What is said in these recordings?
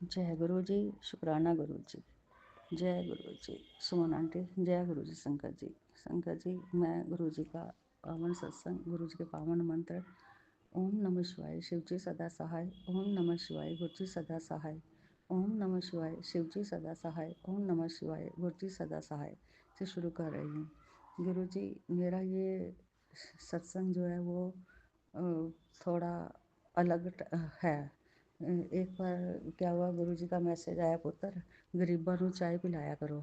जय गुरु जी। शुक्राना गुरु जी। जय गुरु जी। सुमन आंटी। जय गुरु जी। शंकर जी। शंकर जी, मैं गुरु जी का पावन सत्संग, गुरु जी के पावन मंत्र, ओम नमः शिवाय शिव जी सदा सहाय, ओम नमः शिवाय गुरु जी सदा सहाय, ओम नमः शिवाय शिव जी सदा सहाय, ओम नमः शिवाय गुरु जी सदा सहाय से शुरू कर रही हूँ। गुरु जी, मेरा ये सत्संग जो है वो अ, थोड़ा अलग है। एक बार क्या हुआ, गुरु जी का मैसेज आया, पुत्र गरीबों को चाय पिलाया करो।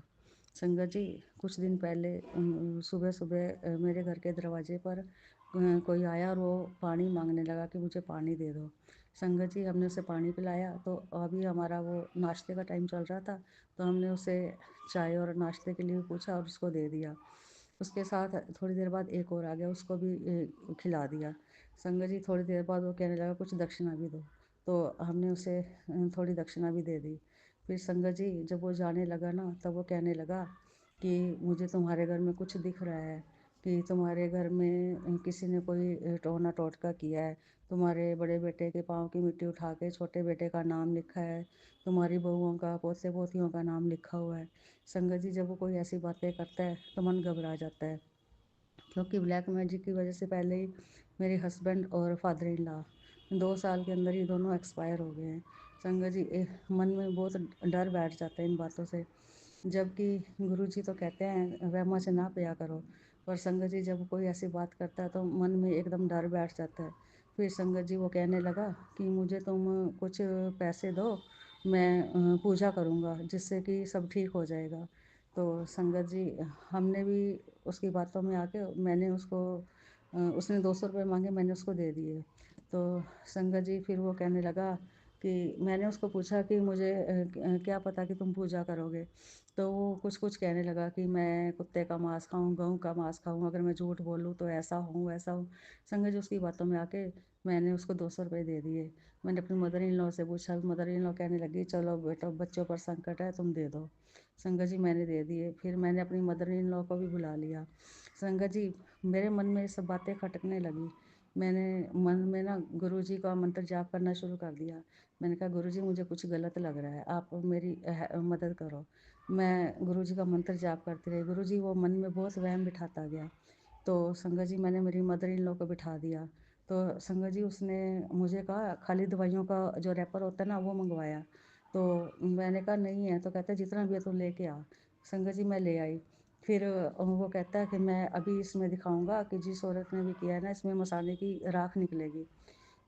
संगत जी, कुछ दिन पहले सुबह सुबह मेरे घर के दरवाजे पर कोई आया और वो पानी मांगने लगा कि मुझे पानी दे दो। संगत जी, हमने उसे पानी पिलाया। तो अभी हमारा वो नाश्ते का टाइम चल रहा था, तो हमने उसे चाय और नाश्ते के लिए पूछा और उसको दे दिया। उसके साथ थोड़ी देर बाद एक और आ गया, उसको भी खिला दिया। संगत जी, थोड़ी देर बाद वो कहने लगा कुछ दक्षिणा भी दो। तो हमने उसे थोड़ी दक्षिणा भी दे दी। फिर संगत जी, जब वो जाने लगा ना, तब वो कहने लगा कि मुझे तुम्हारे घर में कुछ दिख रहा है, कि तुम्हारे घर में किसी ने कोई टोना टोटका किया है। तुम्हारे बड़े बेटे के पाँव की मिट्टी उठा के छोटे बेटे का नाम लिखा है, तुम्हारी बहुओं का, पोते पोतियों का नाम लिखा हुआ है। संगत जी, जब वो कोई ऐसी बातें करता है तो मन घबरा जाता है, क्योंकि ब्लैक मैजिक की वजह से पहले ही मेरे हस्बैंड और फादर इन लॉ 2 साल के अंदर ही दोनों एक्सपायर हो गए हैं। संगत जी, मन में बहुत डर बैठ जाता है इन बातों से। जबकि गुरु जी तो कहते हैं वहमों से ना पिया करो, पर संगत जी जब कोई ऐसी बात करता है तो मन में एकदम डर बैठ जाता है। फिर संगत जी वो कहने लगा कि मुझे तुम कुछ पैसे दो, मैं पूजा करूँगा जिससे कि सब ठीक हो जाएगा। तो संगत जी, हमने भी उसकी बातों में आके मैंने उसको उसने 200 रुपये मांगे, मैंने उसको दे दिए। तो संगत जी, फिर वो कहने लगा कि मैंने उसको पूछा कि मुझे क्या पता कि तुम पूजा करोगे। तो वो कुछ कुछ कहने लगा कि मैं कुत्ते का मांस खाऊं, गऊ का मांस खाऊं, अगर मैं झूठ बोलूं तो ऐसा हूँ वैसा हूँ। संगत जी, उसकी बातों में आके मैंने उसको 200 रुपये दे दिए। मैंने अपनी मदर इन लॉ से पूछा, मदर इन लॉ कहने लगी चलो बेटा, बच्चों पर संकट है, तुम दे दो। संगत जी, मैंने दे दिए। फिर मैंने अपनी मदर इन लॉ को भी बुला लिया। संगत जी, मेरे मन में ये सब बातें खटकने लगी। मैंने मन में ना गुरु जी का मंत्र जाप करना शुरू कर दिया। मैंने कहा गुरु जी, मुझे कुछ गलत लग रहा है, आप मेरी मदद करो। मैं गुरु जी का मंत्र जाप करती रही। गुरु जी वो मन में बहुत वहम बिठाता गया। तो संगत जी, मैंने मेरी मदर इन लॉ को बिठा दिया। तो संगत जी, उसने मुझे कहा खाली दवाइयों का जो रैपर होता है ना, वो मंगवाया। तो मैंने कहा नहीं है। तो कहता है जितना भी है तो लेके आ। संगत जी, मैं ले आई। फिर वो कहता है कि मैं अभी इसमें दिखाऊंगा कि जिस औरत ने भी किया है ना, इसमें मसाले की राख निकलेगी।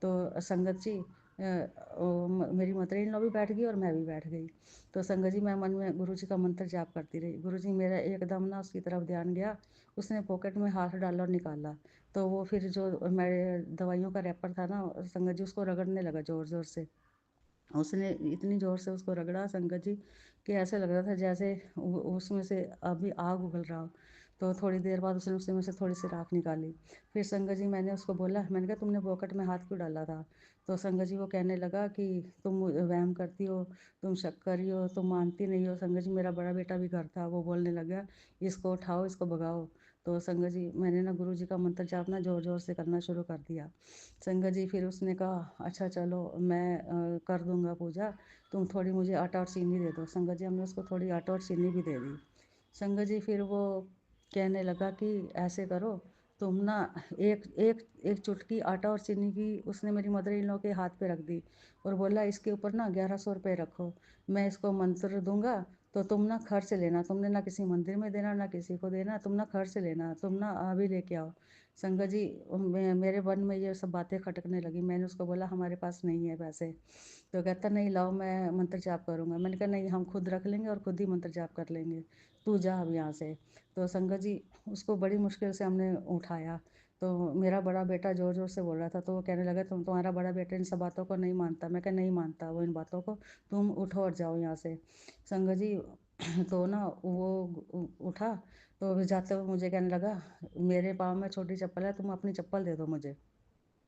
तो संगत जी, मेरी मदर इन लॉ भी बैठ गई और मैं भी बैठ गई। तो संगत जी, मैं मन में गुरु जी का मंत्र जाप करती रही। गुरु जी, मेरा एकदम ना उसकी तरफ ध्यान गया। उसने पॉकेट में हाथ डाला और निकाला। तो वो फिर जो मेरे दवाइयों का रैपर था ना, संगत जी उसको रगड़ने लगा ज़ोर ज़ोर से। उसने इतनी ज़ोर से उसको रगड़ा संगत जी, कि ऐसे लग रहा था जैसे उसमें से अभी आग उगल रहा हो। तो थोड़ी देर बाद उसने उसमें से थोड़ी सी राख निकाली। फिर संगत जी, मैंने उसको बोला, मैंने कहा तुमने पॉकेट में हाथ क्यों डाला था। तो संगत जी वो कहने लगा कि तुम वहम करती हो, तुम शक करी हो, तुम मानती नहीं हो। संगत जी, मेरा बड़ा बेटा भी घर था, वो बोलने लगा इसको उठाओ, इसको भगाओ। तो संगत जी, मैंने ना गुरु जी का मंत्र जाप ना ज़ोर ज़ोर से करना शुरू कर दिया। संगत जी, फिर उसने कहा अच्छा चलो, मैं कर दूंगा पूजा, तुम थोड़ी मुझे आटा और चीनी दे दो। संगत जी, हमने उसको थोड़ी आटा और चीनी भी दे दी। संगत जी, फिर वो कहने लगा कि ऐसे करो, तुम ना एक एक एक चुटकी आटा और चीनी की उसने मेरी मदर इन लॉ के हाथ पे रख दी और बोला इसके ऊपर ना 1100 रुपये रखो, मैं इसको मंत्र दूंगा, तो तुम ना खर्च लेना, तुमने ना किसी मंदिर में देना ना किसी को देना, तुम ना खर्च लेना, तुम ना अभी लेके आओ। संगत जी, मेरे मन में ये सब बातें खटकने लगी। मैंने उसको बोला हमारे पास नहीं है पैसे। तो कहता नहीं लाओ, मैं मंत्र जाप करूँगा। मैंने कहा नहीं, हम खुद रख लेंगे और खुद ही मंत्र जाप कर लेंगे, तू जा अब यहाँ से। तो संगत जी, उसको बड़ी मुश्किल से हमने उठाया। तो मेरा बड़ा बेटा ज़ोर ज़ोर से बोल रहा था, तो वो कहने लगा तुम्हारा बड़ा बेटा इन सब बातों को नहीं मानता। मैं कहा नहीं मानता वो इन बातों को, तुम उठो और जाओ यहाँ से। संगत जी, तो ना वो उठा। तो जाते हुए मुझे कहने लगा मेरे पाँव में छोटी चप्पल है, तुम अपनी चप्पल दे दो मुझे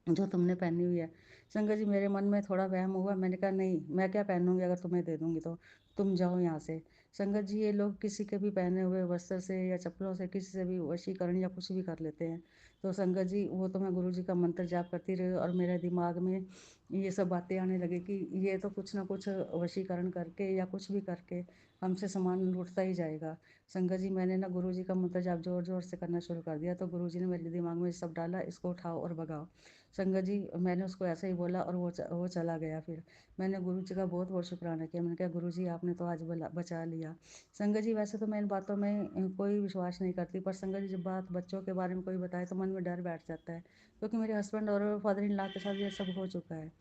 जो तुमने पहनी हुई है। संगत जी, मेरे मन में थोड़ा वहम हुआ। मैंने कहा नहीं, मैं क्या पहनूंगी, अगर तुम्हें दे दूंगी तो तुम जाओ यहाँ से। संगत जी, ये लोग किसी के भी पहने हुए वस्त्र से या चप्पलों से किसी से भी वशीकरण या कुछ भी कर लेते हैं। तो संगत जी वो तो मैं गुरु जी का मंत्र जाप करती रही और मेरे दिमाग में ये सब बातें आने लगी कि ये तो कुछ ना कुछ वशीकरण करके या कुछ भी करके हमसे सामान लूटता ही जाएगा। संगत जी मैंने ना गुरु जी का मंत्र जाप ज़ोर ज़ोर से करना शुरू कर दिया, तो गुरु जी ने मेरे दिमाग में सब डाला, इसको उठाओ और भगाओ। संगत जी मैंने उसको ऐसे ही बोला और वो चला गया। फिर मैंने गुरु जी का बहुत बहुत शुक्राना किया। मैंने कहा गुरु जी आपने तो आज बचा लिया। संगत जी वैसे तो मैं इन बातों में कोई विश्वास नहीं करती, पर संगत जी जब बात बच्चों के बारे में कोई बताए तो मन में डर बैठ जाता है, क्योंकि मेरे हस्बैंड और फादर इन लॉ के साथ ये सब हो चुका है।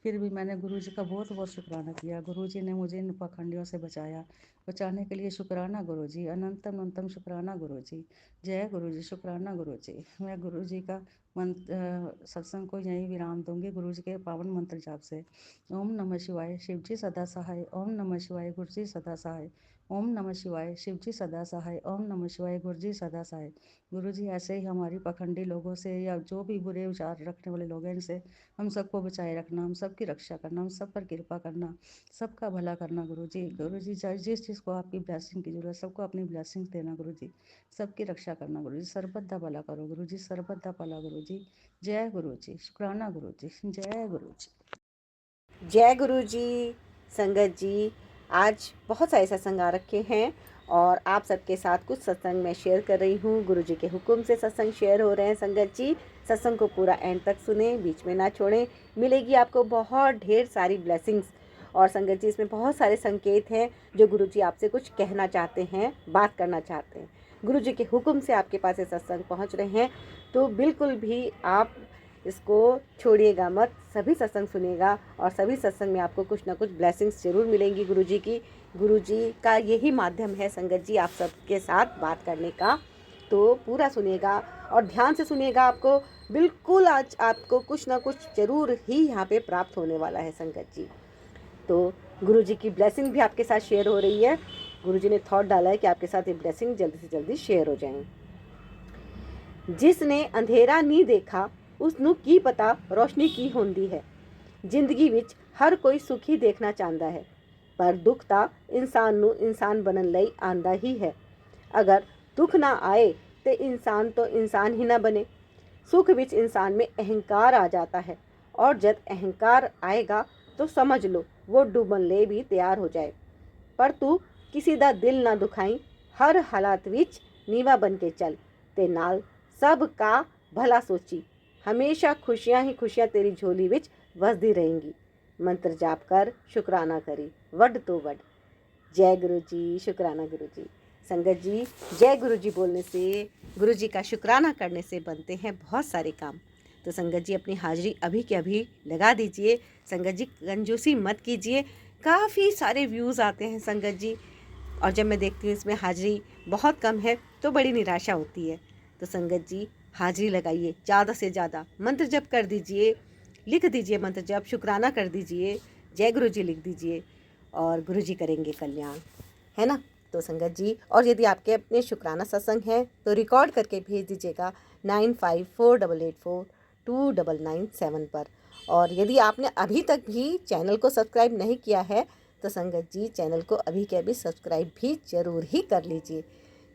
फिर भी मैंने गुरु जी का बहुत बहुत शुक्राना किया। गुरु जी ने मुझे इन पाखंडियों से बचाया। बचाने के लिए शुक्राना गुरु जी, अनंतम अनंतम शुक्राना गुरु जी। जय गुरु जी, शुक्राना गुरु जी। मैं गुरु जी का सत्संग को यहीं विराम दूंगी गुरु जी के पावन मंत्र जाप से। ओम नमः शिवाय, शिव जी सदा सहाय। ओम नमः शिवाय, गुरु जी सदा सहाय। ओम नमः शिवाय, शिव जी सदा सहाय। ओम नमः शिवाय, गुरु जी सदा सहाय। गुरु जी ऐसे ही हमारी पाखंडी लोगों से या जो भी बुरे विचार रखने वाले लोग हैं इनसे हम सबको बचाए रखना, हम सबकी रक्षा करना, हम सब पर कृपा करना, सबका भला करना गुरु जी। गुरु जी जिस चीज़ को आपकी ब्लेसिंग की जरूरत, सबको अपनी ब्लेसिंग देना गुरु जी। सबकी रक्षा करना गुरु जी। सर्वदा भला करो गुरु जी, सर्वदा भला गुरु जी। जय गुरु जी, शुक्राना गुरु जी। जय गुरु जी। जय गुरु जी। संगत जी आज बहुत सारे सत्संग आ रखे हैं और आप सबके साथ कुछ सत्संग मैं शेयर कर रही हूँ। गुरु जी के हुक्म से सत्संग शेयर हो रहे हैं। संगत जी सत्संग को पूरा एंड तक सुने, बीच में ना छोड़ें, मिलेगी आपको बहुत ढेर सारी ब्लेसिंग्स। और संगत जी इसमें बहुत सारे संकेत हैं जो गुरु जी आपसे कुछ कहना चाहते हैं, बात करना चाहते हैं। गुरु जी के हुक्म से आपके पास ये सत्संग पहुँच रहे हैं, तो बिल्कुल भी आप इसको छोड़िएगा मत, सभी सत्संग सुनिएगा और सभी सत्संग में आपको कुछ ना कुछ ब्लेसिंग्स जरूर मिलेंगी गुरु जी की। गुरु जी का यही माध्यम है संगत जी आप सबके साथ बात करने का, तो पूरा सुनिएगा और ध्यान से सुनिएगा। आपको बिल्कुल आज आपको कुछ ना कुछ जरूर ही यहाँ पे प्राप्त होने वाला है संगत जी। तो गुरु जी की ब्लेसिंग भी आपके साथ शेयर हो रही है। गुरु जी ने थॉट डाला है कि आपके साथ ये ब्लेसिंग जल्दी से जल्दी शेयर हो जाए। जिसने अंधेरा नहीं देखा उसनू की पता रोशनी की होंदी है। जिंदगी विच हर कोई सुखी देखना चाहता है, पर दुख ता इंसान नू इंसान बनन लई आंदा ही है। अगर दुख ना आए तो इंसान ही ना बने। सुख विच इंसान में अहंकार आ जाता है और जब अहंकार आएगा तो समझ लो वो डूबन ले भी तैयार हो जाए। पर तू किसी दा दिल ना दुखाई, हर हालात विच नीवा बन के चल ते नाल सब का भला सोची। हमेशा खुशियां ही खुशियां तेरी झोली विच वसदी रहेंगी। मंत्र जाप कर, शुक्राना करी, वड तो वड। जय गुरु जी, शुक्राना गुरु जी। संगत जी जय गुरु जी बोलने से, गुरु जी का शुक्राना करने से बनते हैं बहुत सारे काम। तो संगत जी अपनी हाजिरी अभी के अभी लगा दीजिए। संगत जी कंजूसी मत कीजिए, काफ़ी सारे व्यूज़ आते हैं संगत जी, और जब मैं देखती हूँ इसमें हाजिरी बहुत कम है तो बड़ी निराशा होती है। तो संगत जी हाजिरी लगाइए, ज़्यादा से ज़्यादा मंत्र जप कर दीजिए, लिख दीजिए मंत्र जप, शुक्राना कर दीजिए, जय गुरु जी लिख दीजिए और गुरु जी करेंगे कल्याण, है ना। तो संगत जी और यदि आपके अपने शुक्राना सत्संग हैं तो रिकॉर्ड करके भेज दीजिएगा 9548842997 पर। और यदि आपने अभी तक भी चैनल को सब्सक्राइब नहीं किया है तो संगत जी चैनल को अभी के अभी सब्सक्राइब भी ज़रूर ही कर लीजिए।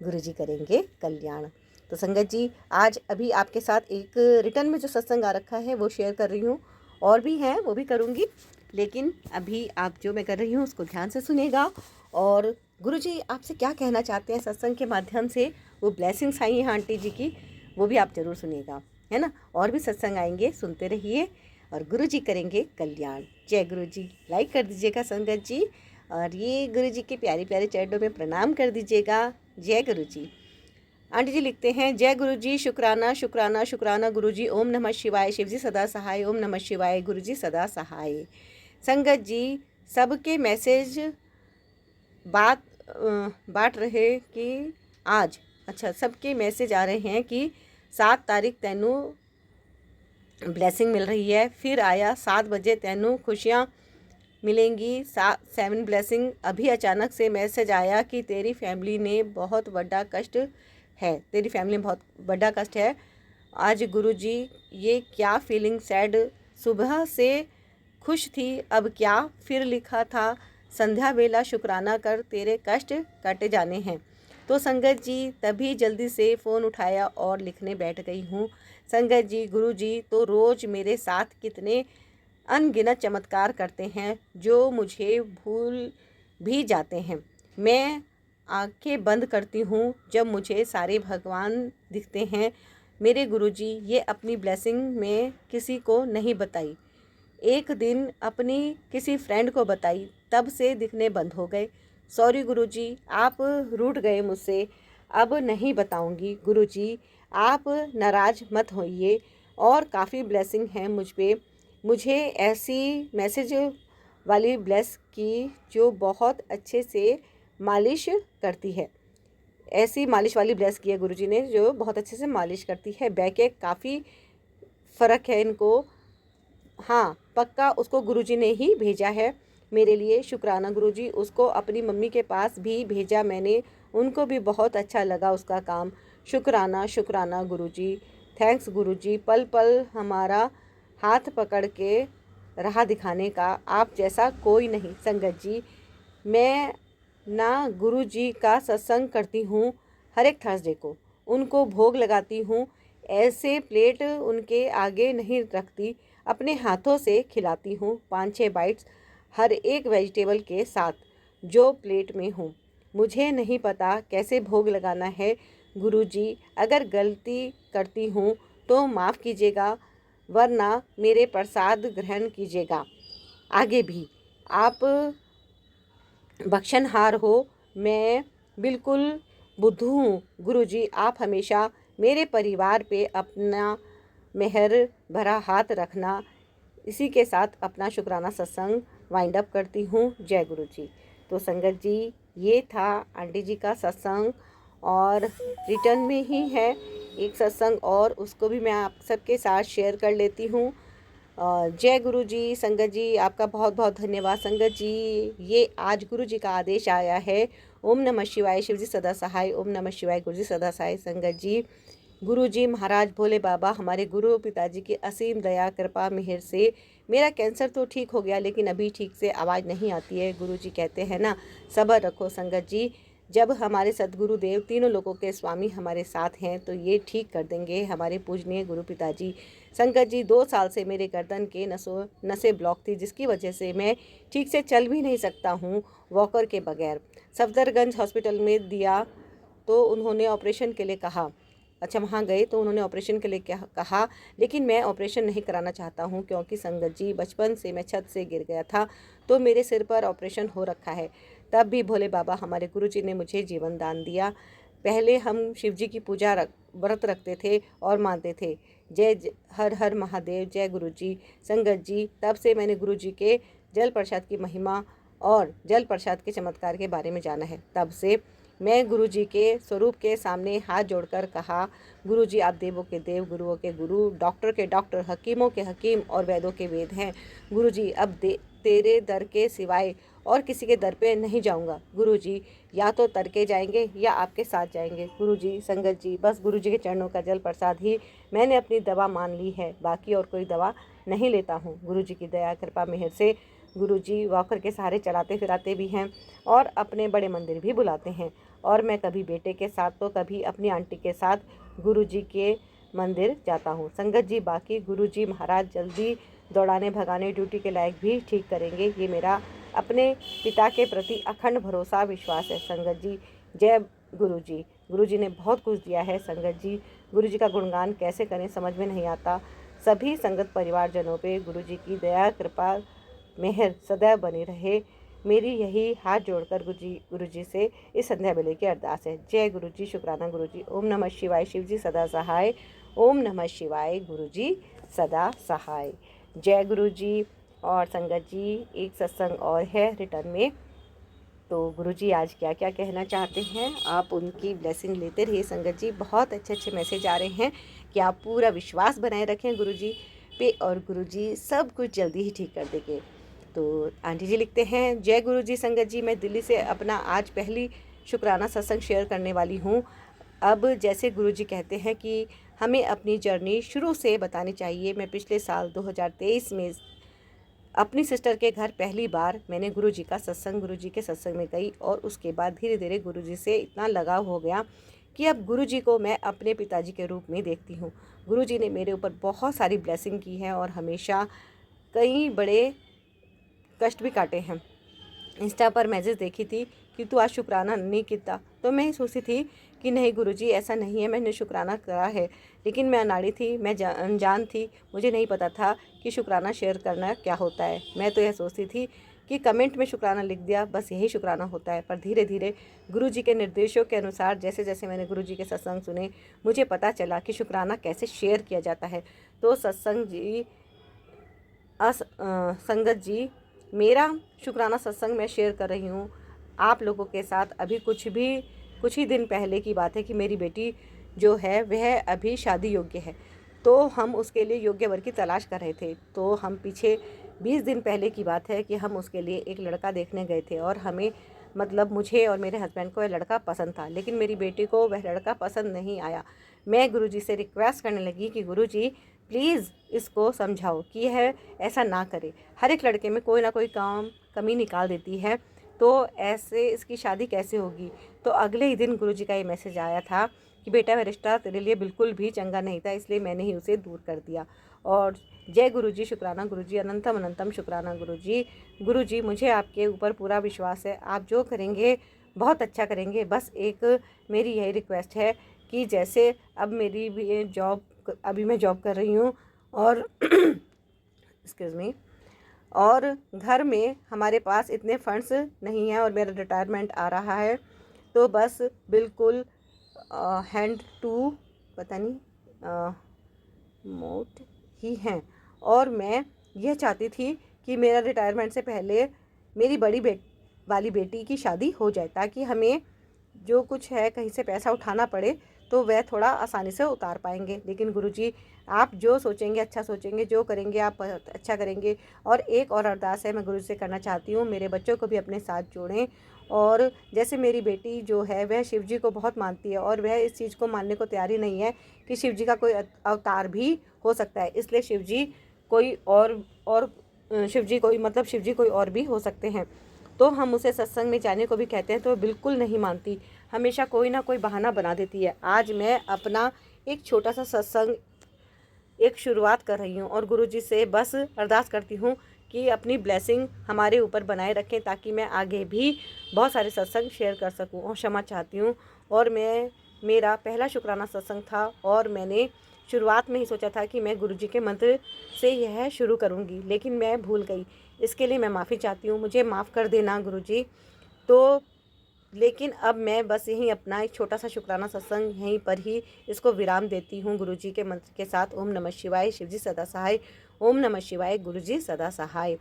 गुरु जी करेंगे कल्याण। तो संगत जी आज अभी आपके साथ एक रिटर्न में जो सत्संग आ रखा है वो शेयर कर रही हूँ, और भी हैं वो भी करूँगी, लेकिन अभी आप जो मैं कर रही हूँ उसको ध्यान से सुनिएगा। और गुरु जी आपसे क्या कहना चाहते हैं सत्संग के माध्यम से, वो ब्लेसिंग्स आई हैं आंटी जी की, वो भी आप ज़रूर सुनिएगा, है ना। और भी सत्संग आएंगे, सुनते रहिए और गुरु जी करेंगे कल्याण। जय गुरु जी। लाइक कर दीजिएगा संगत जी, और ये गुरु जी के प्यारे प्यारे चरणों में प्रणाम कर दीजिएगा। जय गुरु जी। आंटी जी लिखते हैं जय गुरु जी, शुक्राना शुक्राना शुक्राना गुरु जी। ओम नमः शिवाय, शिव जी सदा सहाय। ओम नमः शिवाय, गुरु जी सदा सहाय। संगत जी सबके मैसेज बांट रहे कि आज, अच्छा सबके मैसेज आ रहे हैं कि 7 तारीख तैनू ब्लेसिंग मिल रही है। फिर आया 7 बजे तैनू खुशियाँ मिलेंगी, 7 ब्लेसिंग। अभी अचानक से मैसेज आया कि तेरी फैमिली ने बहुत बड़ा कष्ट है, तेरी फैमिली में बहुत बड़ा कष्ट है। आज गुरु जी ये क्या फीलिंग सैड, सुबह से खुश थी अब क्या, फिर लिखा था संध्या वेला शुक्राना कर तेरे कष्ट कट जाने हैं। तो संगत जी तभी जल्दी से फ़ोन उठाया और लिखने बैठ गई हूँ। संगत जी, गुरु जी तो रोज़ मेरे साथ कितने अनगिनत चमत्कार करते हैं जो मुझे भूल भी जाते हैं। मैं आंखें बंद करती हूँ जब मुझे सारे भगवान दिखते हैं। मेरे गुरुजी ये अपनी ब्लेसिंग में किसी को नहीं बताई। एक दिन अपनी किसी फ्रेंड को बताई, तब से दिखने बंद हो गए। सॉरी गुरुजी, आप रूठ गए मुझसे, अब नहीं बताऊंगी। गुरुजी आप नाराज़ मत होइए और काफ़ी ब्लेसिंग है मुझ पे। मुझे ऐसी मैसेज वाली ब्लेस की जो बहुत अच्छे से मालिश करती है। ऐसी मालिश वाली ब्लेस की है गुरुजी ने जो बहुत अच्छे से मालिश करती है। बैक एक काफ़ी फ़र्क है इनको। हाँ, पक्का उसको गुरुजी ने ही भेजा है मेरे लिए। शुक्राना गुरुजी। उसको अपनी मम्मी के पास भी भेजा मैंने, उनको भी बहुत अच्छा लगा उसका काम। शुक्राना शुक्राना गुरुजी, थैंक्स गुरुजी। पल पल हमारा हाथ पकड़ के राह दिखाने का आप जैसा कोई नहीं। संगत जी, मैं ना गुरुजी का सत्संग करती हूँ हर एक थर्सडे को, उनको भोग लगाती हूँ। ऐसे प्लेट उनके आगे नहीं रखती, अपने हाथों से खिलाती हूँ 5-6 बाइट्स हर एक वेजिटेबल के साथ जो प्लेट में हूँ। मुझे नहीं पता कैसे भोग लगाना है गुरुजी, अगर गलती करती हूँ तो माफ़ कीजिएगा, वरना मेरे प्रसाद ग्रहण कीजिएगा। आगे भी आप बख्शनहार हो, मैं बिल्कुल बुद्धू हूँ। गुरुजी आप हमेशा मेरे परिवार पे अपना मेहर भरा हाथ रखना। इसी के साथ अपना शुक्राना सत्संग वाइंड अप करती हूँ। जय गुरु जी। तो संगत जी ये था आंटी जी का सत्संग, और रिटर्न में ही है एक सत्संग और उसको भी मैं आप सबके साथ शेयर कर लेती हूँ। जय गुरु जी। संगत जी आपका बहुत बहुत धन्यवाद। संगत जी ये आज गुरु जी का आदेश आया है, ओम नमः शिवाय, शिव जी सदा सहाय, ओम नमः शिवाय, गुरु जी सदा सहाय। संगत जी गुरु जी महाराज भोले बाबा हमारे गुरु पिताजी की असीम दया कृपा मेहर से मेरा कैंसर तो ठीक हो गया, लेकिन अभी ठीक से आवाज़ नहीं आती है। गुरु जी कहते हैं ना, सब्र रखो संगत जी। जब हमारे सदगुरु देव तीनों लोगों के स्वामी हमारे साथ हैं तो ये ठीक कर देंगे हमारे पूजनीय गुरु पिताजी। संगत जी 2 साल से मेरे गर्दन के नसें ब्लॉक थी, जिसकी वजह से मैं ठीक से चल भी नहीं सकता हूँ वॉकर के बगैर। सफदरगंज हॉस्पिटल में दिया तो उन्होंने ऑपरेशन के लिए कहा। अच्छा, वहाँ गए तो उन्होंने ऑपरेशन के लिए क्या कहा, लेकिन मैं ऑपरेशन नहीं कराना चाहता हूँ क्योंकि संगत जी बचपन से मैं छत से गिर गया था तो मेरे सिर पर ऑपरेशन हो रखा है। तब भी भोले बाबा हमारे गुरु जी ने मुझे जीवन दान दिया। पहले हम शिव जी की पूजा व्रत रखते थे और मानते थे। हर हर महादेव, जय गुरु जी। संगत जी तब से मैंने गुरु जी के जल प्रसाद की महिमा और जल प्रसाद के चमत्कार के बारे में जाना है। तब से मैं गुरु जी के स्वरूप के सामने हाथ जोड़कर कहा, गुरु जी आप देवों के देव, गुरुओं के गुरु, डॉक्टर के डॉक्टर, हकीमों के हकीम और वैदों के वेद हैं। गुरु जी अब तेरे दर के सिवाय और किसी के दर पे नहीं जाऊंगा। गुरु जी या तो तर के जाएंगे या आपके साथ जाएंगे। गुरु जी, संगत जी बस गुरु जी के चरणों का जल प्रसाद ही मैंने अपनी दवा मान ली है, बाकी और कोई दवा नहीं लेता हूँ। गुरु जी की दया कृपा मेहर से गुरु जी वॉकर के सहारे चलाते फिराते भी हैं और अपने बड़े मंदिर भी बुलाते हैं, और मैं कभी बेटे के साथ तो कभी अपनी आंटी के साथ गुरु जी के मंदिर जाता हूँ। संगत जी बाकी गुरु जी महाराज जल्दी दौड़ाने भगाने ड्यूटी के लायक भी ठीक करेंगे, ये मेरा अपने पिता के प्रति अखंड भरोसा विश्वास है। संगत जी जय गुरु जी। गुरु जी ने बहुत कुछ दिया है संगत जी, गुरु जी का गुणगान कैसे करें समझ में नहीं आता। सभी संगत परिवारजनों पे गुरु जी की दया कृपा मेहर सदैव बनी रहे, मेरी यही हाथ जोड़कर गुरु जी से इस संध्या बेले की अरदास है। जय गुरु जी। शुक्राना गुरु जी। ओम नमः शिवाय, शिव जी सदा सहाय, ओम नमः शिवाय, गुरु जी सदा सहाय। जय गुरु जी। और संगत जी एक सत्संग और है रिटर्न में, तो गुरु जी आज क्या क्या कहना चाहते हैं आप उनकी ब्लेसिंग लेते रहिए। संगत जी बहुत अच्छे अच्छे मैसेज आ रहे हैं कि आप पूरा विश्वास बनाए रखें गुरु जी पे, और गुरु जी सब कुछ जल्दी ही ठीक कर देंगे। तो आंटी जी लिखते हैं, जय गुरु जी। संगत जी मैं दिल्ली से अपना आज पहली शुक्राना सत्संग शेयर करने वाली हूँ। अब जैसे गुरु जी कहते हैं कि हमें अपनी जर्नी शुरू से बतानी चाहिए। मैं पिछले साल 2023 में अपनी सिस्टर के घर पहली बार मैंने गुरुजी का सत्संग, गुरुजी के सत्संग में गई और उसके बाद धीरे धीरे गुरुजी से इतना लगाव हो गया कि अब गुरुजी को मैं अपने पिताजी के रूप में देखती हूँ। गुरुजी ने मेरे ऊपर बहुत सारी ब्लेसिंग की है और हमेशा कई बड़े कष्ट भी काटे हैं। इंस्टा पर मैसेज देखी थी कि तू आज शुक्राना नहीं किया, तो मैं सोची थी कि नहीं गुरुजी ऐसा नहीं है, मैंने शुक्राना करा है, लेकिन मैं अनाड़ी थी, मैं अनजान थी, मुझे नहीं पता था कि शुक्राना शेयर करना क्या होता है। मैं तो यह सोचती थी कि कमेंट में शुक्राना लिख दिया, बस यही शुक्राना होता है। पर धीरे धीरे गुरुजी के निर्देशों के अनुसार जैसे जैसे मैंने गुरुजी के सत्संग सुने, मुझे पता चला कि शुक्राना कैसे शेयर किया जाता है। तो सत्संग जी संगत जी, मेरा शुक्राना सत्संग मैं शेयर कर रही हूँ आप लोगों के साथ। अभी कुछ ही दिन पहले की बात है कि मेरी बेटी जो है वह अभी शादी योग्य है, तो हम उसके लिए योग्य वर की तलाश कर रहे थे। तो हम पीछे 20 दिन पहले की बात है कि हम उसके लिए एक लड़का देखने गए थे और हमें मतलब मुझे और मेरे हस्बैंड को वह लड़का पसंद था, लेकिन मेरी बेटी को वह लड़का पसंद नहीं आया। मैं गुरुजी से रिक्वेस्ट करने लगी कि गुरुजी प्लीज़ इसको समझाओ कि यह ऐसा ना करे, हर एक लड़के में कोई ना कोई कमी निकाल देती है, तो ऐसे इसकी शादी कैसे होगी। तो अगले ही दिन गुरुजी का ये मैसेज आया था कि बेटा वह रिश्ता तेरे लिए बिल्कुल भी चंगा नहीं था, इसलिए मैंने ही उसे दूर कर दिया। और जय गुरुजी, शुक्राना गुरुजी, अनंतम अनंतम शुक्राना गुरुजी। गुरुजी मुझे आपके ऊपर पूरा विश्वास है, आप जो करेंगे बहुत अच्छा करेंगे। बस एक मेरी यही रिक्वेस्ट है कि जैसे अब मेरी भी अभी मैं जॉब कर रही हूँ और एक्सक्यूज़ मी, और घर में हमारे पास इतने फंड्स नहीं हैं और मेरा रिटायरमेंट आ रहा है, तो बस बिल्कुल हैंड टू पता नहीं मोट ही हैं। और मैं यह चाहती थी कि मेरा रिटायरमेंट से पहले मेरी वाली बेटी की शादी हो जाए, ताकि हमें जो कुछ है कहीं से पैसा उठाना पड़े तो वह थोड़ा आसानी से उतार पाएंगे। लेकिन गुरुजी आप जो सोचेंगे अच्छा सोचेंगे, जो करेंगे आप अच्छा करेंगे। और एक और अरदास है मैं गुरु से करना चाहती हूँ, मेरे बच्चों को भी अपने साथ जोड़ें। और जैसे मेरी बेटी जो है वह शिव जी को बहुत मानती है और वह इस चीज़ को मानने को तैयार ही नहीं है कि शिव जी का कोई अवतार भी हो सकता है, इसलिए शिव जी कोई शिव जी कोई और भी हो सकते हैं। तो हम उसे सत्संग में जाने को भी कहते हैं तो बिल्कुल नहीं मानती, हमेशा कोई ना कोई बहाना बना देती है। आज मैं अपना एक छोटा सा सत्संग एक शुरुआत कर रही हूँ और गुरुजी से बस अरदास करती हूँ कि अपनी ब्लेसिंग हमारे ऊपर बनाए रखें, ताकि मैं आगे भी बहुत सारे सत्संग शेयर कर सकूँ। और क्षमा चाहती हूँ। और मेरा पहला शुक्राना सत्संग था और मैंने शुरुआत में ही सोचा था कि मैं गुरुजी के मंत्र से यह शुरू करूँगी, लेकिन मैं भूल गई। इसके लिए मैं माफ़ी चाहती हूँ, मुझे माफ़ कर देना गुरुजी। तो लेकिन अब मैं बस यहीं अपना एक छोटा सा शुक्राना सत्संग यहीं पर ही इसको विराम देती हूँ गुरुजी के मंत्र के साथ। ओम नमः शिवाय, शिवजी सदा सहाय। ओम नमः शिवाय, गुरुजी सदा सहाय।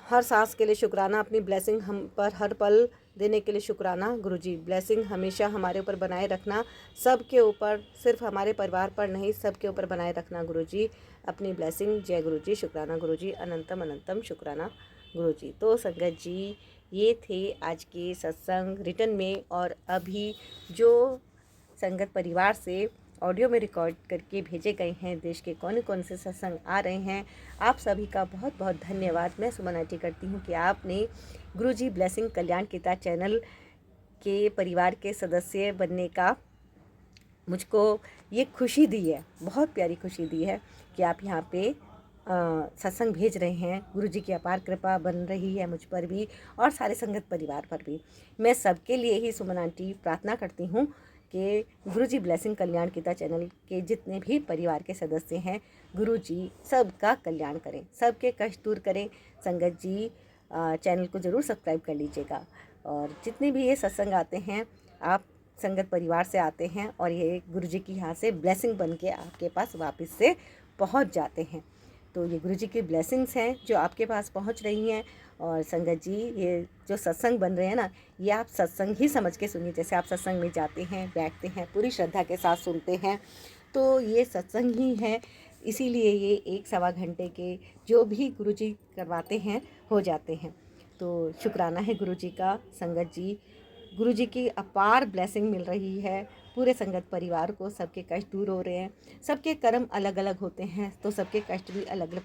हर सांस के लिए शुक्राना, अपनी ब्लेसिंग हम पर हर पल देने के लिए शुक्राना गुरुजी। ब्लेसिंग हमेशा हमारे ऊपर बनाए रखना, सबके ऊपर, सिर्फ हमारे परिवार पर नहीं, सबके ऊपर बनाए रखना गुरुजी अपनी ब्लेसिंग। जय गुरुजी, शुक्राना गुरुजी, अनंतम अनंतम शुक्राना गुरुजी। तो संगत जी ये थे आज के सत्संग रिटर्न में, और अभी जो संगत परिवार से ऑडियो में रिकॉर्ड करके भेजे गए हैं, देश के कौन कौन से सत्संग आ रहे हैं, आप सभी का बहुत बहुत धन्यवाद मैं सुमन आंटी करती हूँ कि आपने गुरुजी ब्लेसिंग कल्याण गीता चैनल के परिवार के सदस्य बनने का मुझको ये खुशी दी है, बहुत प्यारी खुशी दी है कि आप यहाँ पे सत्संग भेज रहे हैं। गुरुजी की अपार कृपा बन रही है मुझ पर भी और सारे संगत परिवार पर भी। मैं सबके लिए ही सुमन आंटी प्रार्थना करती हूँ कि गुरुजी ब्लेसिंग कल्याण गीता चैनल के जितने भी परिवार के सदस्य हैं, गुरुजी सबका कल्याण करें, सबके कष्ट दूर करें। संगत जी चैनल को ज़रूर सब्सक्राइब कर लीजिएगा। और जितने भी ये सत्संग आते हैं, आप संगत परिवार से आते हैं और ये गुरुजी की यहाँ से ब्लेसिंग बन के आपके पास वापस से पहुँच जाते हैं। तो ये गुरुजी की ब्लेसिंग्स हैं जो आपके पास पहुँच रही हैं। और संगत जी ये जो सत्संग बन रहे हैं ना, ये आप सत्संग ही समझ के सुनिए। जैसे आप सत्संग में जाते हैं, बैठते हैं, पूरी श्रद्धा के साथ सुनते हैं, तो ये सत्संग ही है। इसीलिए ये 1-1.25 घंटे के जो भी गुरुजी करवाते हैं हो जाते हैं। तो शुक्राना है गुरुजी का। संगत जी गुरुजी की अपार ब्लेसिंग मिल रही है पूरे संगत परिवार को, सबके कष्ट दूर हो रहे हैं। सबके कर्म अलग अलग होते हैं तो सबके कष्ट भी अलग अलग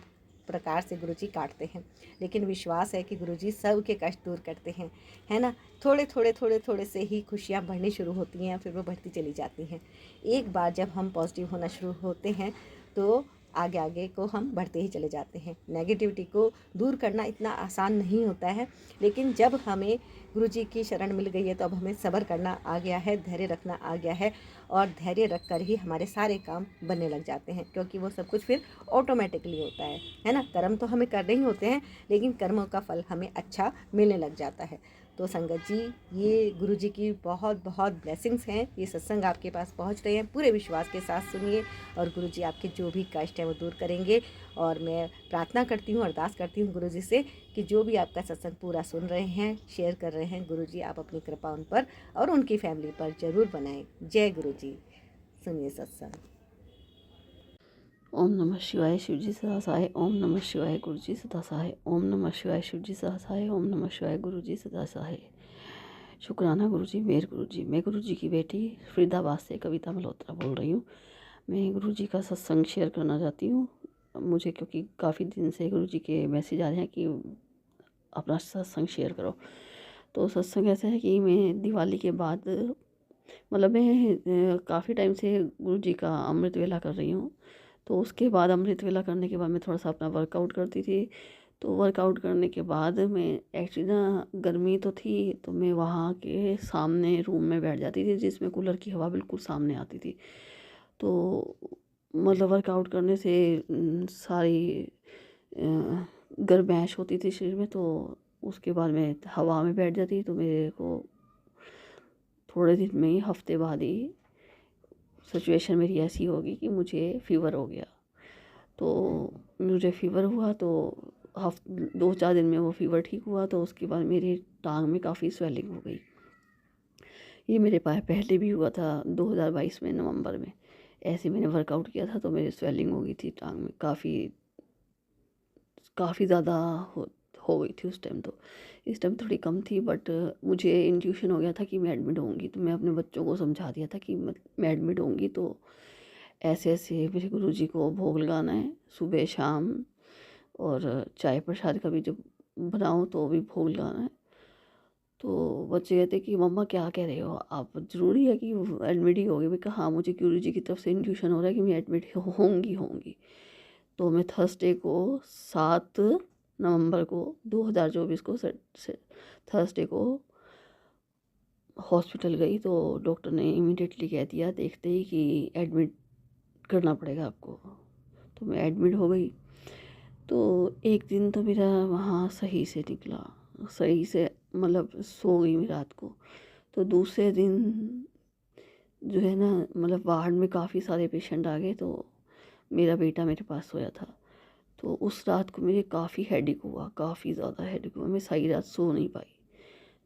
प्रकार से गुरुजी काटते हैं, लेकिन विश्वास है कि गुरुजी सबके कष्ट दूर करते हैं, है ना। थोड़े से ही खुशियाँ बढ़नी शुरू होती हैं, फिर वो बढ़ती चली जाती हैं। एक बार जब हम पॉजिटिव होना शुरू होते हैं तो आगे आगे को हम बढ़ते ही चले जाते हैं। नेगेटिविटी को दूर करना इतना आसान नहीं होता है, लेकिन जब हमें गुरुजी की शरण मिल गई है तो अब हमें सब्र करना आ गया है, धैर्य रखना आ गया है, और धैर्य रख कर ही हमारे सारे काम बनने लग जाते हैं, क्योंकि वो सब कुछ फिर ऑटोमेटिकली होता है ना। कर्म तो हमें करने ही होते हैं, लेकिन कर्मों का फल हमें अच्छा मिलने लग जाता है। तो संगत जी, ये गुरुजी की बहुत बहुत ब्लेसिंग्स हैं। ये सत्संग आपके पास पहुंच रहे हैं, पूरे विश्वास के साथ सुनिए और गुरुजी आपके जो भी कष्ट है वो दूर करेंगे। और मैं प्रार्थना करती हूँ, अरदास करती हूँ गुरुजी से कि जो भी आपका सत्संग पूरा सुन रहे हैं, शेयर कर रहे हैं, गुरुजी आप अपनी कृपा उन पर और उनकी फैमिली पर जरूर बनाएं। जय गुरुजी। सुनिए सत्संग। ओम नमः शिवाय शिवजी सदा सहाय। ओम नमः शिवाय गुरुजी सदा सहाय। ओम नमः शिवाय शिवजी सदा सहाय। ओम नमः शिवाय गुरुजी सदा सहाय। शुक्राना गुरुजी, मेहर गुरुजी। मैं गुरुजी की बेटी फरीदाबाद से कविता मल्होत्रा बोल रही हूँ। मैं गुरुजी का सत्संग शेयर करना चाहती हूँ। मुझे क्योंकि काफ़ी दिन से गुरुजी के मैसेज आ रहे हैं कि अपना सत्संग शेयर करो। तो सत्संग ऐसा है कि मैं दिवाली के बाद, मतलब मैं काफ़ी टाइम से गुरुजी का अमृत वेला कर रही हूँ। तो उसके बाद अमृत वेला करने के बाद मैं थोड़ा सा अपना वर्कआउट करती थी। तो वर्कआउट करने के बाद मैं एक्चुअली ना, गर्मी तो थी तो मैं वहाँ के सामने रूम में बैठ जाती थी जिसमें कूलर की हवा बिल्कुल सामने आती थी। तो मतलब वर्कआउट करने से सारी गर्मैश होती थी शरीर में, तो उसके बाद मैं हवा में बैठ जाती। तो मेरे को थोड़े दिन में ही, हफ्ते बाद ही सिचुएशन मेरी ऐसी होगी कि मुझे फ़ीवर हो गया। तो मुझे फ़ीवर हुआ तो 2-4 दिन में वो फ़ीवर ठीक हुआ। तो उसके बाद मेरी टांग में काफ़ी स्वेलिंग हो गई। ये मेरे पास पहले भी हुआ था 2022 में नवंबर में। ऐसे मैंने वर्कआउट किया था तो मेरी स्वेलिंग हो गई थी टांग में, काफ़ी ज़्यादा हो गई थी उस टाइम। तो इस टाइम थोड़ी कम थी, बट मुझे इंट्यूशन हो गया था कि मैं एडमिट होंगी। तो मैं अपने बच्चों को समझा दिया था कि मैं एडमिट होंगी, तो ऐसे ऐसे मेरे गुरुजी को भोग लगाना है सुबह शाम, और चाय प्रसाद का भी जब बनाऊँ तो भी भोग लगाना है। तो बच्चे कहते कि मम्मा क्या कह रहे हो आप, ज़रूरी है कि एडमिट ही होगी। मैं कहा हाँ, मुझे गुरुजी की तरफ से इंट्यूशन हो रहा है कि मैं एडमिट होंगी। तो मैं थर्सडे को 7 नवंबर को 2024 को थर्सडे को हॉस्पिटल गई। तो डॉक्टर ने इमीडिएटली कह दिया देखते ही कि एडमिट करना पड़ेगा आपको। तो मैं एडमिट हो गई। तो एक दिन तो मेरा वहाँ सही से निकला, सही से मतलब सो गई मैं रात को। तो दूसरे दिन जो है ना, मतलब वार्ड में काफ़ी सारे पेशेंट आ गए, तो मेरा बेटा मेरे पास सोया था। तो उस रात को मेरे काफ़ी हेडेक हुआ, काफ़ी ज़्यादा हेडेक हुआ। मैं सारी रात सो नहीं पाई।